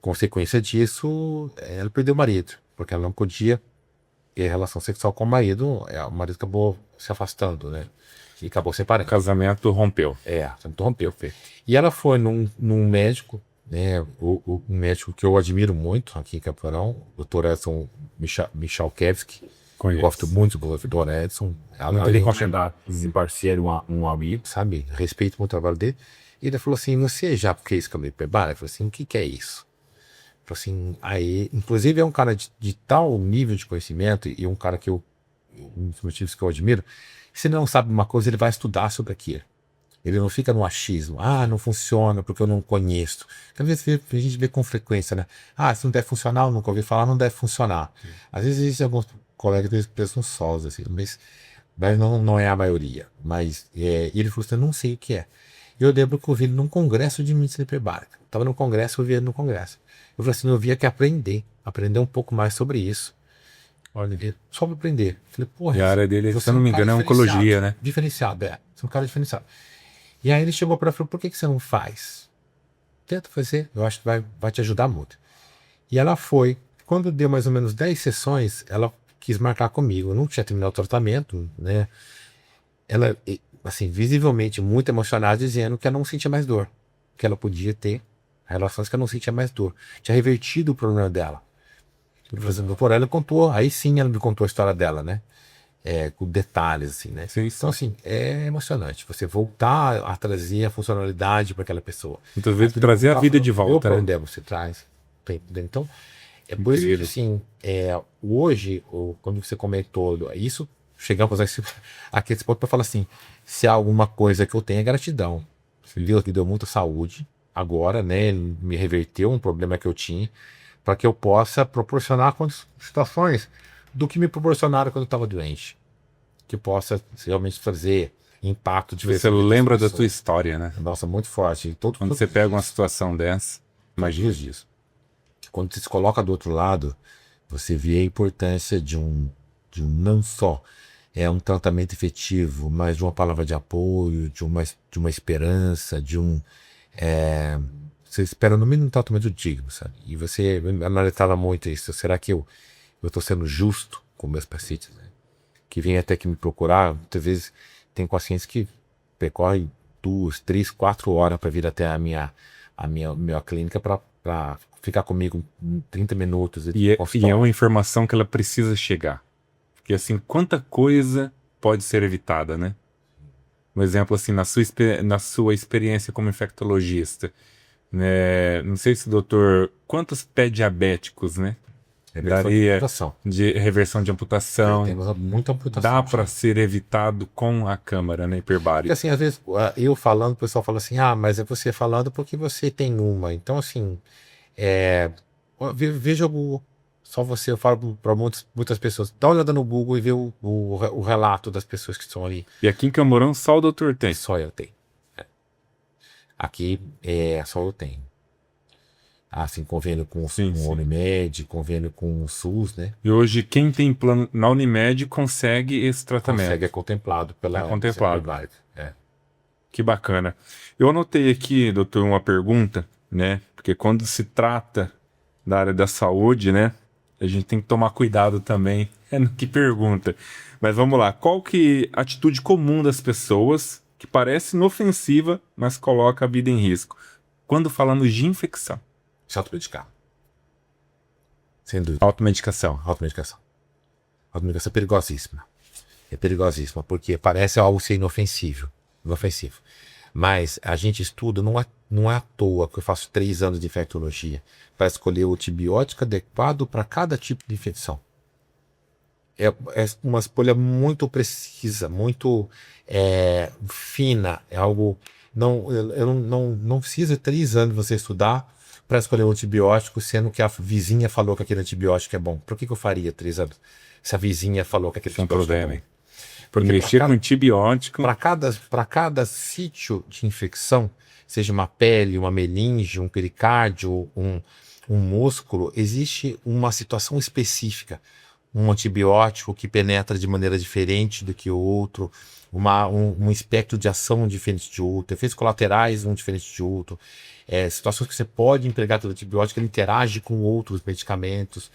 consequência disso, ela perdeu o marido, porque ela não podia ter relação sexual com o marido. O marido acabou se afastando, né? E acabou separando. O casamento rompeu. Rompeu. E ela foi num médico, né? Um médico que eu admiro muito aqui em Campo Mourão, o Dr. Edson Michalkiewicz. Gosto muito do Dr. Edson. Ele considerado um parceiro, um amigo. Sabe? Respeito muito o trabalho dele. E ele falou assim, você já fez caminho hiperbárico? Eu falei assim, o que é isso? Ele falou assim, aí, inclusive é um cara de tal nível de conhecimento e um cara que um dos motivos que eu admiro, se ele não sabe uma coisa, ele vai estudar sobre aquilo. Ele não fica no achismo. Não funciona porque eu não conheço. Às vezes a gente vê com frequência, né? Se não deve funcionar, eu nunca ouvi falar, não deve funcionar. Sim. Às vezes existem alguns colegas que pensam sós, assim, mas não é a maioria. Mas ele falou assim, eu não sei o que é. Eu lembro que eu vi ele num congresso de medicina hiperbárica. Estava no congresso, eu vi ele no congresso. Eu falei assim, eu via que aprender um pouco mais sobre isso. Olha, só para aprender. Falei, porra. E a área dele, se eu não me engano, é oncologia, né? Diferenciado, Você é um cara diferenciado. E aí ele chegou para ela e falou, por que você não faz? Tenta fazer, eu acho que vai te ajudar muito. E ela foi. Quando deu mais ou menos 10 sessões, ela quis marcar comigo. Eu não tinha terminado o tratamento, né? Ela, assim, visivelmente muito emocionada, dizendo que ela não sentia mais dor. Que ela podia ter relações que ela não sentia mais dor. Tinha revertido o problema dela. Por ela contou, aí sim ela me contou a história dela, né? Com detalhes, assim, né? Sim. Então, assim, é emocionante. Você voltar a trazer a funcionalidade para aquela pessoa. Muitas vezes trazer a vida de volta. O problema você traz. Tá entendendo? Então, É por isso que, Incrível. assim, hoje, quando você comentou isso, chegamos a esse ponto para falar assim, se há alguma coisa que eu tenho é gratidão. Deus me deu muita saúde agora, né? Ele me reverteu um problema que eu tinha, para que eu possa proporcionar situações do que me proporcionaram quando eu estava doente. Que possa realmente trazer impacto Você diferente das lembra da pessoas. tua história, né? Nossa, muito forte. Quando você pega uma situação dessa, Imagina disso. Quando você se coloca do outro lado, você vê a importância de um não só um tratamento efetivo, mas de uma palavra de apoio, de uma esperança, você espera no mínimo um tratamento digno, sabe? E você analisava muito isso. Será que eu estou sendo justo com meus pacientes, né? Que vêm até que me procurar, muitas vezes tem pacientes que percorrem 2, 3, 4 horas para vir até a minha clínica para ficar comigo 30 minutos. e é uma informação que ela precisa chegar. Porque assim, quanta coisa pode ser evitada, né? Um exemplo assim, na sua experiência como infectologista, né? Não sei se o doutor, quantos pé diabéticos, né? Daria de reversão de amputação. Temos muita amputação. Dá para ser evitado com a câmara, né, Porque hiperbárica. assim, às vezes, eu falando, o pessoal fala assim, mas é você falando porque você tem uma. Então, assim, veja o Google. Só você, eu falo para muitas pessoas, dá uma olhada no Google e vê o relato das pessoas que estão ali. E aqui em Camorão só o doutor tem. Só eu tenho. Aqui, só eu tenho. Assim, convênio com o Unimed, convênio com o SUS, né? E hoje quem tem plano na Unimed consegue esse tratamento. Consegue, é contemplado pela contemplado. É. Que bacana. Eu anotei aqui, doutor, uma pergunta, né? Porque quando se trata da área da saúde, né? A gente tem que tomar cuidado também no que pergunta. Mas vamos lá. Qual que é a atitude comum das pessoas que parece inofensiva, mas coloca a vida em risco? Quando falamos de infecção. Se automedicar. Sem dúvida. Automedicação. Automedicação. Automedicação é perigosíssima. É perigosíssima, porque parece algo ser inofensivo. Mas a gente estuda, não é à toa que eu faço 3 anos de infectologia para escolher o antibiótico adequado para cada tipo de infecção. É uma escolha muito precisa, muito fina. É algo. Não precisa 3 anos você estudar para escolher um antibiótico, sendo que a vizinha falou que aquele antibiótico é bom. Por que eu faria 3 anos se a vizinha falou que aquele antibiótico é bom? Porque mexer com antibiótico. Para cada sítio de infecção, seja uma pele, uma meninge, um pericárdio, um músculo, existe uma situação específica. Um antibiótico que penetra de maneira diferente do que o outro, um espectro de ação diferente de outro, efeitos colaterais um diferente de outro, situações que você pode empregar do antibiótico, ele interage com outros medicamentos,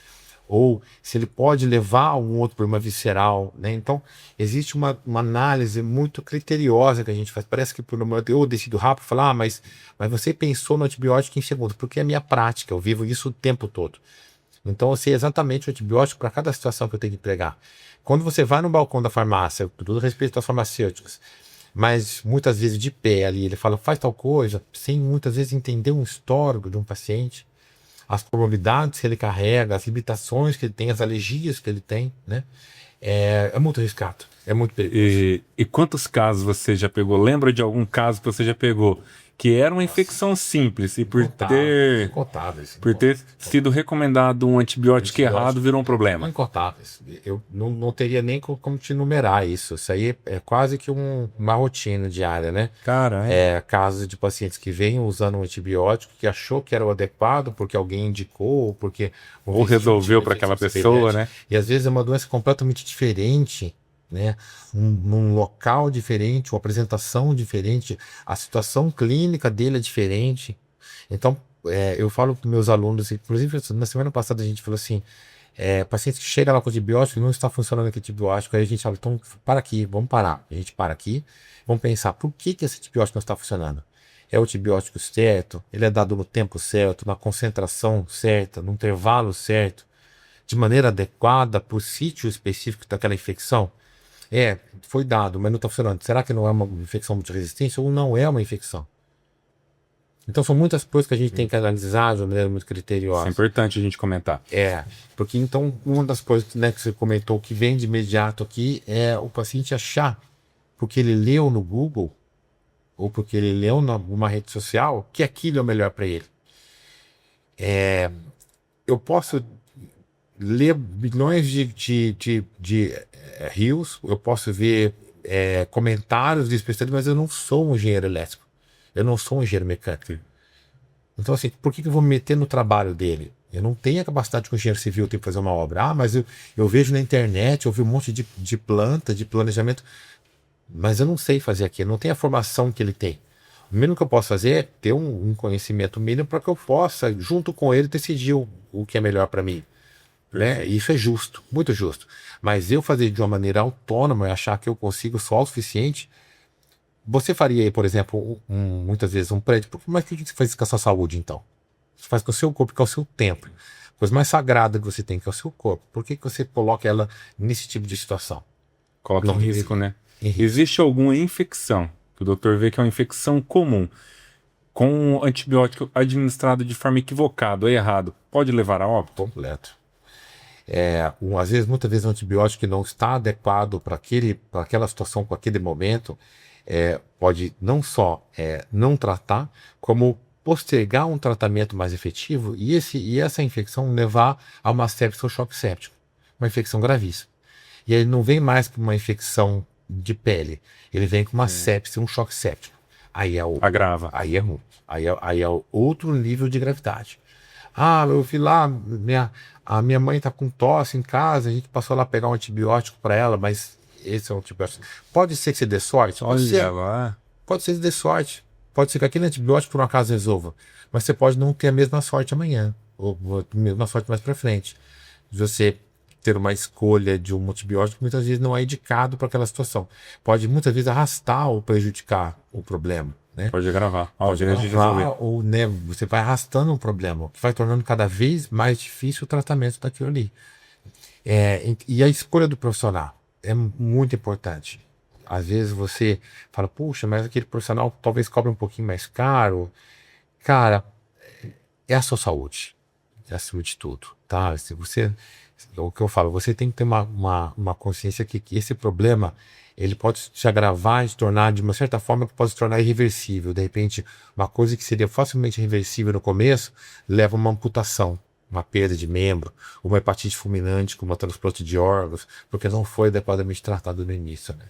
ou se ele pode levar a um outro problema visceral, né? Então, existe uma análise muito criteriosa que a gente faz. Parece que eu decido rápido falar, mas você pensou no antibiótico em segundos, porque é a minha prática, eu vivo isso o tempo todo. Então, eu sei exatamente o antibiótico para cada situação que eu tenho que empregar. Quando você vai no balcão da farmácia, com todo respeito às farmacêuticas, mas muitas vezes de pé ali, ele fala, faz tal coisa, sem muitas vezes entender um histórico de um paciente, as probabilidades que ele carrega, as limitações que ele tem, as alergias que ele tem, né? É muito arriscado, é muito perigoso. E quantos casos você já pegou? Lembra de algum caso que você já pegou? Que era uma infecção simples e por ter sido recomendado um antibiótico errado virou um problema. Incontáveis. Eu não teria nem como te numerar isso. Isso aí é quase que uma rotina diária, né? Cara, casos de pacientes que vêm usando um antibiótico que achou que era o adequado porque alguém indicou, ou resolveu para aquela pessoa, né? E às vezes é uma doença completamente diferente, né? Num local diferente, uma apresentação diferente, a situação clínica dele é diferente. Então, eu falo para meus alunos, inclusive na semana passada a gente falou assim, paciente que chega lá com antibiótico e não está funcionando aquele antibiótico, aí a gente fala, então para aqui, vamos parar. A gente para aqui, vamos pensar, por que esse antibiótico não está funcionando? É o antibiótico certo? Ele é dado no tempo certo, na concentração certa, no intervalo certo, de maneira adequada para o sítio específico daquela infecção? Foi dado, mas não está funcionando. Será que não é uma infecção multiresistente ou não é uma infecção? Então são muitas coisas que a gente tem que analisar de uma maneira muito Isso é criteriosa. importante a gente comentar. Porque então uma das coisas, né, que você comentou que vem de imediato aqui é o paciente achar, porque ele leu no Google ou porque ele leu numa rede social, que aquilo é o melhor para ele. Eu posso ler bilhões de rios, eu posso ver comentários de especialistas, mas eu não sou um engenheiro elétrico. Eu não sou um engenheiro mecânico. Então, assim, por que eu vou me meter no trabalho dele? Eu não tenho a capacidade que o engenheiro civil tem para fazer uma obra. Mas eu vejo na internet, eu vi um monte de planta, de planejamento, mas eu não sei fazer aquilo, eu não tenho a formação que ele tem. O mínimo que eu posso fazer é ter um conhecimento mínimo para que eu possa, junto com ele, decidir o que é melhor para mim. Né? Isso é justo, muito justo. Mas eu fazer de uma maneira autônoma e achar que eu consigo, sou autossuficiente. Você faria aí, por exemplo, muitas vezes um prédio. Mas o que você faz com a sua saúde, então? Você faz com o seu corpo, que é o seu tempo. A coisa mais sagrada que você tem, que é o seu corpo. Por que você coloca ela nesse tipo de situação? Coloca em risco, né? Em risco. Existe alguma infecção, que o doutor vê que é uma infecção comum, com um antibiótico administrado de forma equivocada ou errado, pode levar a óbito? Completo. Às vezes, muitas vezes, um antibiótico que não está adequado para aquela situação, para aquele momento, pode não só não tratar, como postergar um tratamento mais efetivo e essa infecção levar a uma sepse ou choque séptico, uma infecção gravíssima. E ele não vem mais com uma infecção de pele, ele vem com uma sepse, um choque séptico. Agrava. Aí é ruim. Aí é outro nível de gravidade. Eu vi lá, a minha mãe tá com tosse em casa, a gente passou lá pegar um antibiótico para ela, mas esse é um antibiótico. Pode ser que você dê sorte? Olha lá. Pode ser que você dê sorte. Pode ser que aquele antibiótico por um acaso resolva. Mas você pode não ter a mesma sorte amanhã, ou a mesma sorte mais para frente. De você ter uma escolha de um antibiótico que muitas vezes não é indicado para aquela situação. Pode muitas vezes arrastar ou prejudicar o problema. Né? Pode agravar. Ou né, você vai arrastando um problema, que vai tornando cada vez mais difícil o tratamento daquilo ali. E a escolha do profissional é muito importante. Às vezes você fala, puxa, mas aquele profissional talvez cobre um pouquinho mais caro. Cara, é a sua saúde. É a saúde de tudo. Tá? Se você, o que eu falo, você tem que ter uma consciência que esse problema ele pode se agravar e se tornar, de uma certa forma, pode se tornar irreversível. De repente, uma coisa que seria facilmente reversível no começo, leva a uma amputação, uma perda de membro, uma hepatite fulminante, com uma transplante de órgãos, porque não foi adequadamente tratado no início. Né?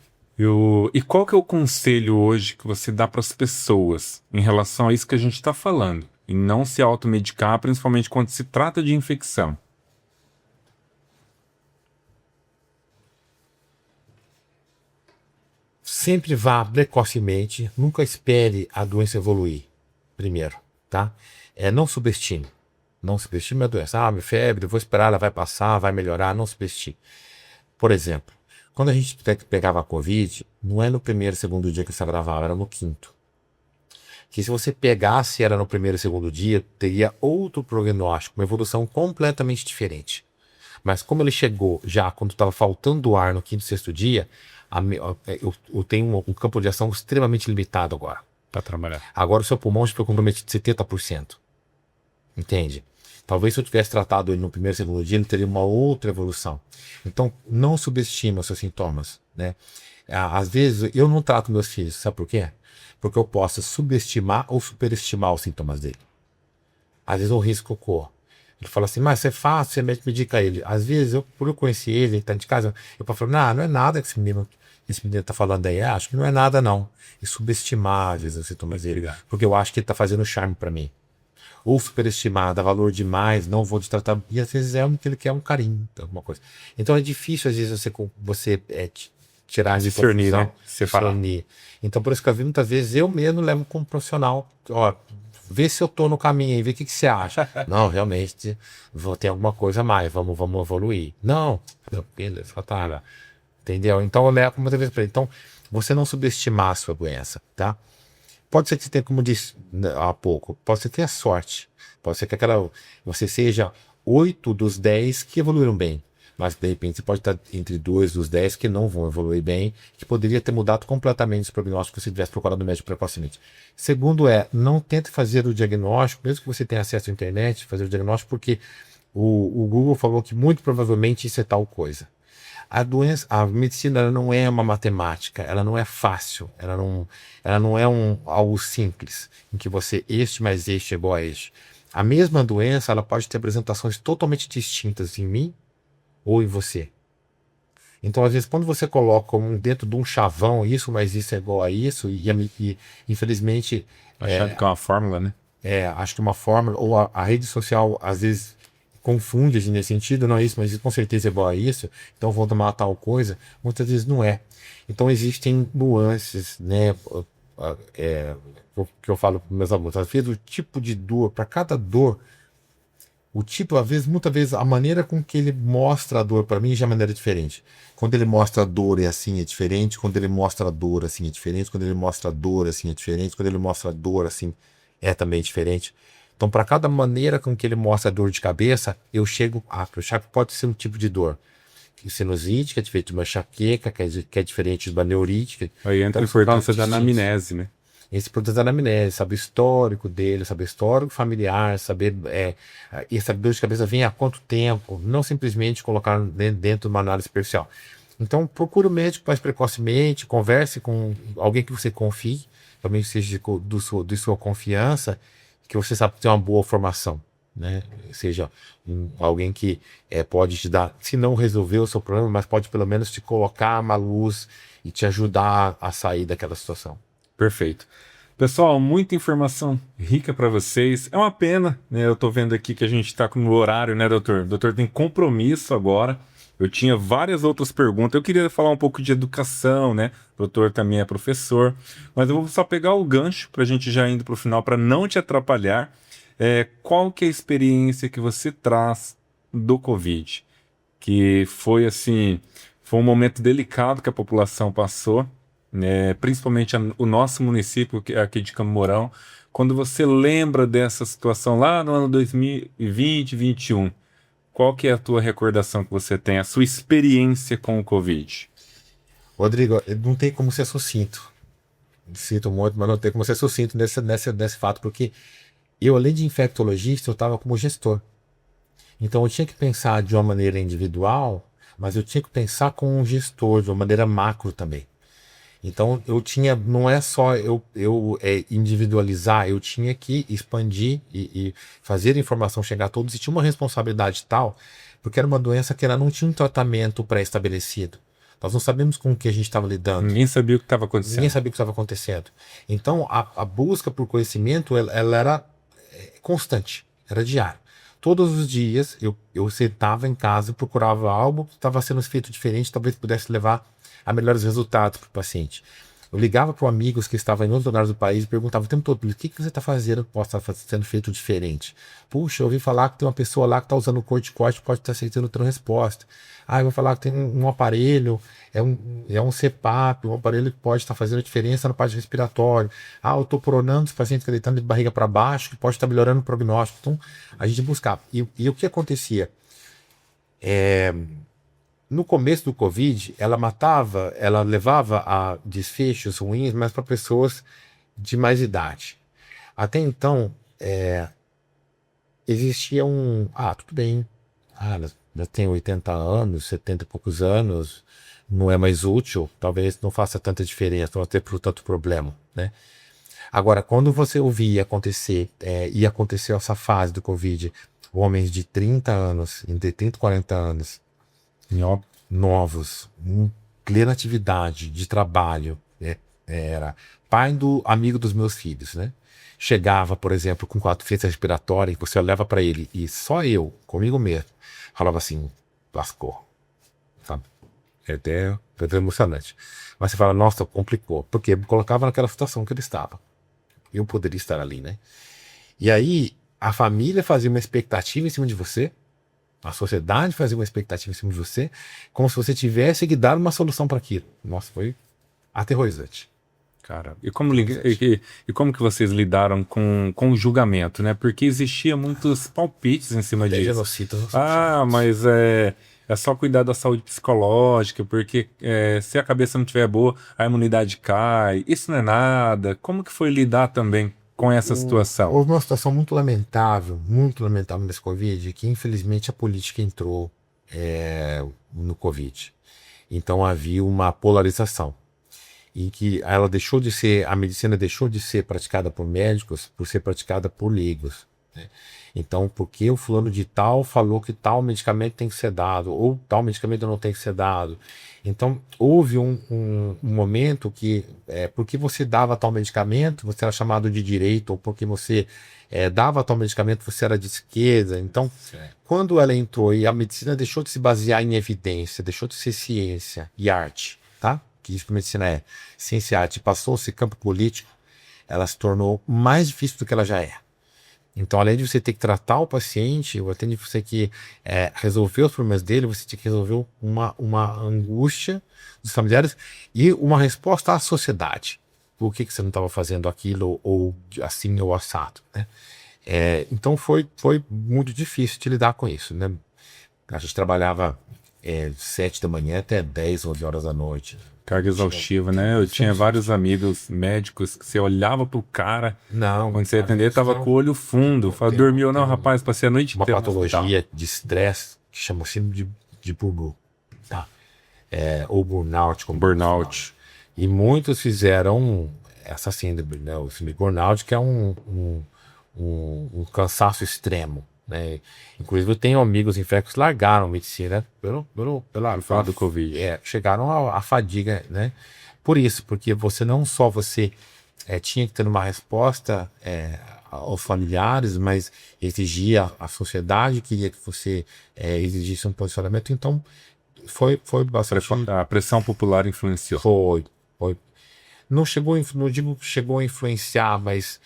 E qual que é o conselho hoje que você dá para as pessoas em relação a isso que a gente está falando? E não se automedicar, principalmente quando se trata de infecção. Sempre vá precocemente, nunca espere a doença evoluir, primeiro, tá? Não subestime. Não subestime a doença. Minha febre, vou esperar, ela vai passar, vai melhorar, não subestime. Por exemplo, quando a gente pegava a Covid, não é no primeiro, segundo dia que se agravava, era no quinto. Que se você pegasse, era no primeiro, segundo dia, teria outro prognóstico, uma evolução completamente diferente. Mas como ele chegou já quando estava faltando ar no quinto, sexto dia, eu tenho um campo de ação extremamente limitado agora. Para trabalhar. Agora o seu pulmão já foi comprometido 70%. Entende? Talvez se eu tivesse tratado ele no primeiro, segundo dia, ele teria uma outra evolução. Então, não subestime os seus sintomas. Né? Às vezes, eu não trato meus filhos. Sabe por quê? Porque eu posso subestimar ou superestimar os sintomas dele. Às vezes, o risco ocorre. Ele fala assim, mas isso é fácil, você medica ele. Às vezes, por eu conhecer ele está de casa, eu posso falar, não é nada que esse menino está falando aí. Acho que não é nada, não. E subestimar, às vezes, os sintomas dele. Porque eu acho que ele está fazendo charme para mim. Ou superestimar, dar valor demais, não vou te tratar. E às vezes é o que ele quer, um carinho, alguma coisa. Então é difícil, às vezes, você tirar de discernir, né? Separar. Então, por isso que eu vi muitas vezes, eu mesmo levo como profissional, vê se eu tô no caminho aí, vê o que você acha. Não, realmente, vou ter alguma coisa a mais, vamos evoluir. Não, beleza, tá. Entendeu? Então eu levo muitas vezes para ele. Então, você não subestimar a sua doença, tá? Pode ser que você tenha, como disse há pouco, pode ser que tenha sorte. Pode ser que você seja 8 dos 10 que evoluíram bem. mas de repente você pode estar entre 2 dos 10 que não vão evoluir bem, que poderia ter mudado completamente esse prognóstico se você tivesse procurado o médico precocemente. Segundo não tente fazer o diagnóstico, mesmo que você tenha acesso à internet, fazer o diagnóstico, porque o Google falou que muito provavelmente isso é tal coisa. A medicina ela não é uma matemática, ela não é fácil, ela não é algo simples, em que este mais este é igual a este. A mesma doença ela pode ter apresentações totalmente distintas em mim ou em você. Então, às vezes, quando você coloca dentro de um chavão isso, mas isso é igual a isso, e infelizmente... Achando que é uma fórmula, né? Acho que uma fórmula, ou a rede social, às vezes, confunde nesse sentido, não é isso, mas isso com certeza é igual a isso, então vou tomar tal coisa, muitas vezes não é. Então, existem nuances, né? Que eu falo para meus alunos, às vezes o tipo de dor, para cada dor, o tipo, muitas vezes, a maneira com que ele mostra a dor para mim já é maneira diferente. Quando ele mostra a dor é assim, é diferente. Quando ele mostra a dor assim, é diferente. Quando ele mostra a dor assim, é diferente. Quando ele mostra a dor assim, é também diferente. Então, para cada maneira com que ele mostra a dor de cabeça, eu chego pode ser um tipo de dor. Sinusite, que é diferente de uma enxaqueca, que é diferente de uma neurite. Aí entra a importância da anamnese, né? Esse processo da anamnese, saber o histórico dele, saber o histórico familiar, saber e essa dor de cabeça vem há quanto tempo, não simplesmente colocar dentro de uma análise superficial. Então, procure o médico mais precocemente, converse com alguém que você confie, também seja de sua confiança, que você sabe ter uma boa formação, né? Seja alguém que pode te dar, se não resolver o seu problema, mas pode pelo menos te colocar uma luz e te ajudar a sair daquela situação. Perfeito. Pessoal, muita informação rica para vocês. É uma pena, né? Eu tô vendo aqui que a gente está com o horário, né, doutor? O doutor tem compromisso agora. Eu tinha várias outras perguntas. Eu queria falar um pouco de educação, né? O doutor também é professor. Mas eu vou só pegar o gancho para a gente já indo para o final, para não te atrapalhar. Qual que é a experiência que você traz do Covid? Que foi assim, foi um momento delicado que a população passou. Principalmente o nosso município aqui de Campo Mourão, quando você lembra dessa situação lá no ano 2020, 2021, qual que é a tua recordação que você tem, a sua experiência com o Covid? Rodrigo, não tem como ser sucinto. Sinto muito, mas não tem como ser sucinto nesse fato, porque eu, além de infectologista, eu estava como gestor. Então eu tinha que pensar de uma maneira individual, mas eu tinha que pensar com um gestor de uma maneira macro também. Então eu tinha, não é só eu individualizar, eu tinha que expandir e fazer a informação chegar a todos, e tinha uma responsabilidade tal, porque era uma doença que ela não tinha um tratamento pré-estabelecido. Nós não sabemos com o que a gente estava lidando. Ninguém sabia o que estava acontecendo. Ninguém sabia o que estava acontecendo. Então a busca por conhecimento ela era constante, era diária. Todos os dias eu sentava em casa, procurava algo que estava sendo feito diferente, talvez pudesse levar a melhores resultados para o paciente. Eu ligava para amigos que estavam em outros lugares do país e perguntava o tempo todo: o que você está fazendo que possa estar sendo feito diferente? Puxa, eu ouvi falar que tem uma pessoa lá que está usando corticoide, pode estar aceitando outra resposta. Eu vou falar que tem um aparelho, é um CPAP, um aparelho que pode estar fazendo diferença na parte respiratória. Eu estou pronando os pacientes que deitando de barriga para baixo, que pode estar melhorando o prognóstico. Então, a gente buscava. E o que acontecia? No começo do Covid, ela levava a desfechos ruins, mas para pessoas de mais idade. Até então, existia tudo bem, já tem 80 anos, 70 e poucos anos, não é mais útil, talvez não faça tanta diferença, não ter tanto problema, né? Agora, quando você ouvia acontecer, e aconteceu essa fase do Covid, homens de 30 anos, entre 30 e 40 anos, novos, plena atividade de trabalho, era pai do amigo dos meus filhos, né? Chegava, por exemplo, com insuficiência respiratória, e você olhava para ele, e só eu, comigo mesmo, falava assim: lascou, sabe? É até emocionante. Mas você fala: nossa, complicou, porque me colocava naquela situação que ele estava. Eu poderia estar ali, né? E aí, a família fazia uma expectativa em cima de você, a sociedade fazia uma expectativa em cima de você, como se você tivesse que dar uma solução para aquilo. Nossa, foi aterrorizante. Cara, e como que vocês lidaram com o julgamento, né? Porque existia muitos palpites em cima disso. Genocídio. Mas é só cuidar da saúde psicológica, porque se a cabeça não estiver boa, a imunidade cai. Isso não é nada. Como que foi lidar também com essa situação? Houve uma situação muito lamentável nesse Covid, que infelizmente a política entrou no Covid. Então havia uma polarização, em que a medicina deixou de ser praticada por médicos por ser praticada por leigos, né? Então, porque o fulano de tal falou que tal medicamento tem que ser dado, ou tal medicamento não tem que ser dado. Então, houve um momento que, porque você dava tal medicamento, você era chamado de direita, ou porque você dava tal medicamento, você era de esquerda. Então, quando ela entrou e a medicina deixou de se basear em evidência, deixou de ser ciência e arte, tá? Que isso que a medicina é ciência e arte, passou a ser campo político, ela se tornou mais difícil do que ela já é. Então, além de você ter que tratar o paciente, ou além de você que resolver os problemas dele, você tinha que resolver uma angústia dos familiares e uma resposta à sociedade. Por que você não estava fazendo aquilo, ou assim, ou assado, né? Então, foi muito difícil de lidar com isso, né? A gente trabalhava 7 da manhã até 10, 11 horas da noite. Carga exaustiva, né? Eu tinha vários amigos médicos que você olhava pro cara, quando você ia atender, tava com o olho fundo. Falava, dormiu não, rapaz, passei a noite inteira. Uma patologia de estresse que chama síndrome de burnout, tá? Ou burnout, como Burnout. E muitos fizeram essa síndrome, né? O síndrome de burnout, que é um cansaço extremo, né? Inclusive eu tenho amigos infectos que largaram medicina pela falar do Covid. Chegaram à fadiga, né? Por isso, porque você tinha que ter uma resposta aos familiares, mas exigia a sociedade, queria que você exigisse um posicionamento. Então foi bastante. A pressão popular influenciou. Foi. Não digo que chegou a influenciar, mas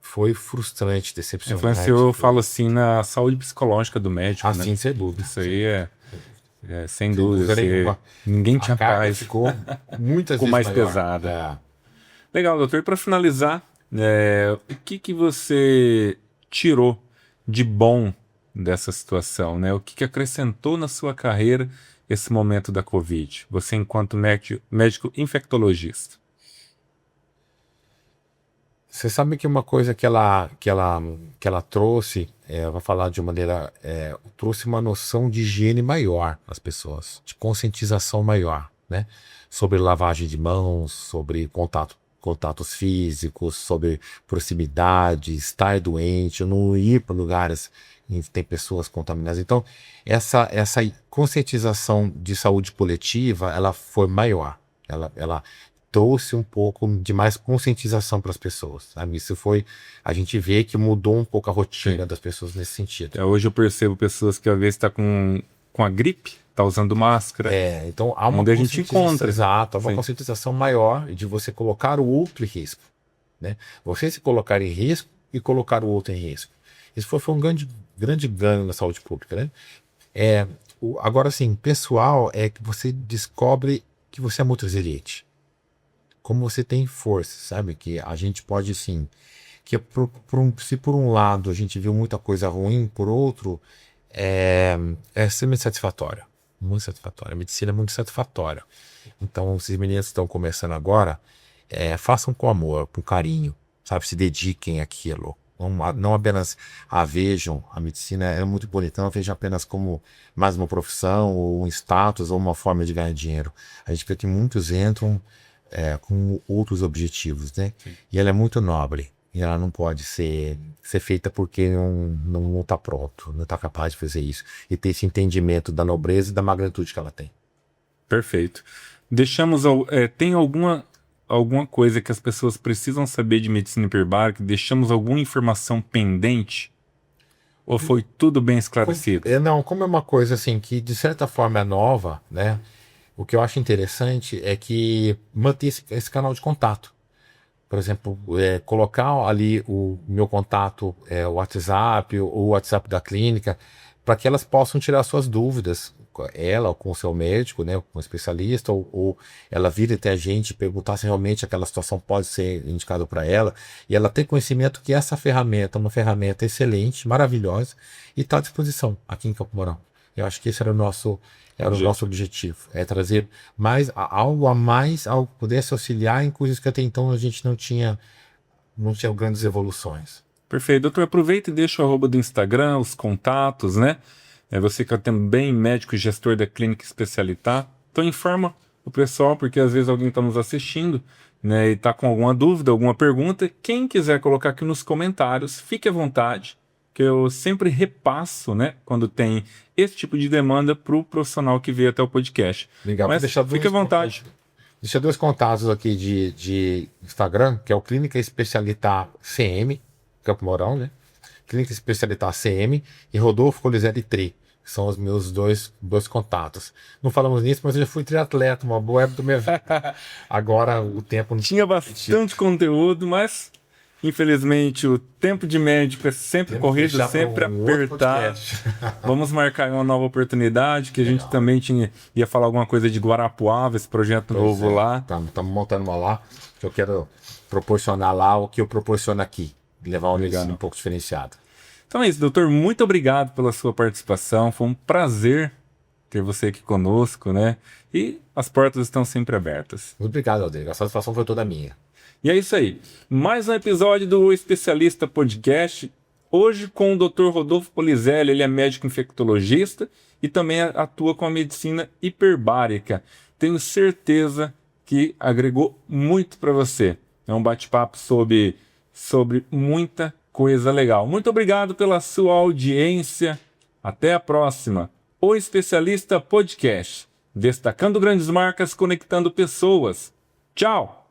foi frustrante, decepcionante. Influenciou, eu falo assim, na saúde psicológica do médico, né? Assim, sem dúvida. Isso aí sem dúvida. Ninguém tinha paz. Ficou muitas ficou vezes mais maior. pesada. Legal, doutor. E para finalizar, o que você tirou de bom dessa situação, né? O que acrescentou na sua carreira esse momento da Covid? Você enquanto médico infectologista. Você sabe que uma coisa que ela trouxe, vou falar de uma maneira, trouxe uma noção de higiene maior às pessoas, de conscientização maior, né? Sobre lavagem de mãos, sobre contatos físicos, sobre proximidade, estar doente, não ir para lugares em que tem pessoas contaminadas. Então, essa conscientização de saúde coletiva, ela foi maior. Ela trouxe um pouco de mais conscientização para as pessoas, sabe? A gente vê que mudou um pouco a rotina das pessoas nesse sentido. Hoje eu percebo pessoas que às vezes estão com a gripe, tá usando máscara. Então há uma onde a gente encontra. Exato, há uma conscientização maior de você colocar o outro em risco, né? Você se colocar em risco e colocar o outro em risco. Isso foi um grande ganho na saúde pública, né? Agora, assim, pessoal, que você descobre que você é muito resiliente. Como você tem força, sabe? Que a gente pode, sim, se por um lado a gente viu muita coisa ruim, por outro, é extremamente satisfatório. Muito satisfatório. A medicina é muito satisfatória. Então, se os meninos estão começando agora, façam com amor, com carinho, sabe? Se dediquem àquilo. Não apenas vejam a medicina, é muito bonita, não vejam apenas como mais uma profissão, ou um status, ou uma forma de ganhar dinheiro. A gente vê que muitos entram com outros objetivos, né? Sim. E ela é muito nobre. E ela não pode ser feita porque não está pronto, não está capaz de fazer isso. E ter esse entendimento da nobreza e da magnitude que ela tem. Perfeito. Tem alguma coisa que as pessoas precisam saber de medicina hiperbárica? Deixamos alguma informação pendente? Ou foi tudo bem esclarecido? Como é uma coisa assim que de certa forma é nova, né? O que eu acho interessante é que manter esse canal de contato. Por exemplo, colocar ali o meu contato, o WhatsApp ou o WhatsApp da clínica, para que elas possam tirar suas dúvidas, ela ou com o seu médico, né, com o especialista, ou ela vir até a gente e perguntar se realmente aquela situação pode ser indicada para ela, e ela ter conhecimento que essa ferramenta é uma ferramenta excelente, maravilhosa, e está à disposição aqui em Campo Mourão. Eu acho que esse era o nosso objetivo. É trazer algo a mais, algo que pudesse auxiliar em coisas que até então a gente não tinha grandes evoluções. Perfeito. Doutor, aproveita e deixa o arroba do Instagram, os contatos, né? Você que é também médico e gestor da Clínica Especialitar. Então informa o pessoal, porque às vezes alguém está nos assistindo, né, e está com alguma dúvida, alguma pergunta. Quem quiser colocar aqui nos comentários, fique à vontade, que eu sempre repasso, né, quando tem esse tipo de demanda para o profissional que veio até o podcast. Legal. Mas fique à vontade. Deixa 2 contatos aqui de Instagram, que é o Clínica Especialitar CM, Campo Mourão, né? Clínica Especialitar CM e Rodolfo Coliselli Tri, que são os meus dois contatos. Não falamos nisso, mas eu já fui triatleta, uma boa época da minha vida. Agora o tempo não tinha bastante conteúdo, mas infelizmente o tempo de médico é sempre corrido, sempre apertado. Vamos marcar uma nova oportunidade, que a gente também ia falar alguma coisa de Guarapuava, esse projeto novo lá. Estamos montando uma lá, que eu quero proporcionar lá o que eu proporciono aqui. Levar um negócio um pouco diferenciado. Então é isso, doutor. Muito obrigado pela sua participação. Foi um prazer ter você aqui conosco, né? E as portas estão sempre abertas. Muito obrigado, Rodrigo. A satisfação foi toda minha. E é isso aí. Mais um episódio do Especialista Podcast. Hoje com o Dr. Rodolfo Coliselli. Ele é médico infectologista e também atua com a medicina hiperbárica. Tenho certeza que agregou muito para você. É um bate-papo sobre muita coisa legal. Muito obrigado pela sua audiência. Até a próxima. O Especialista Podcast. Destacando grandes marcas, conectando pessoas. Tchau!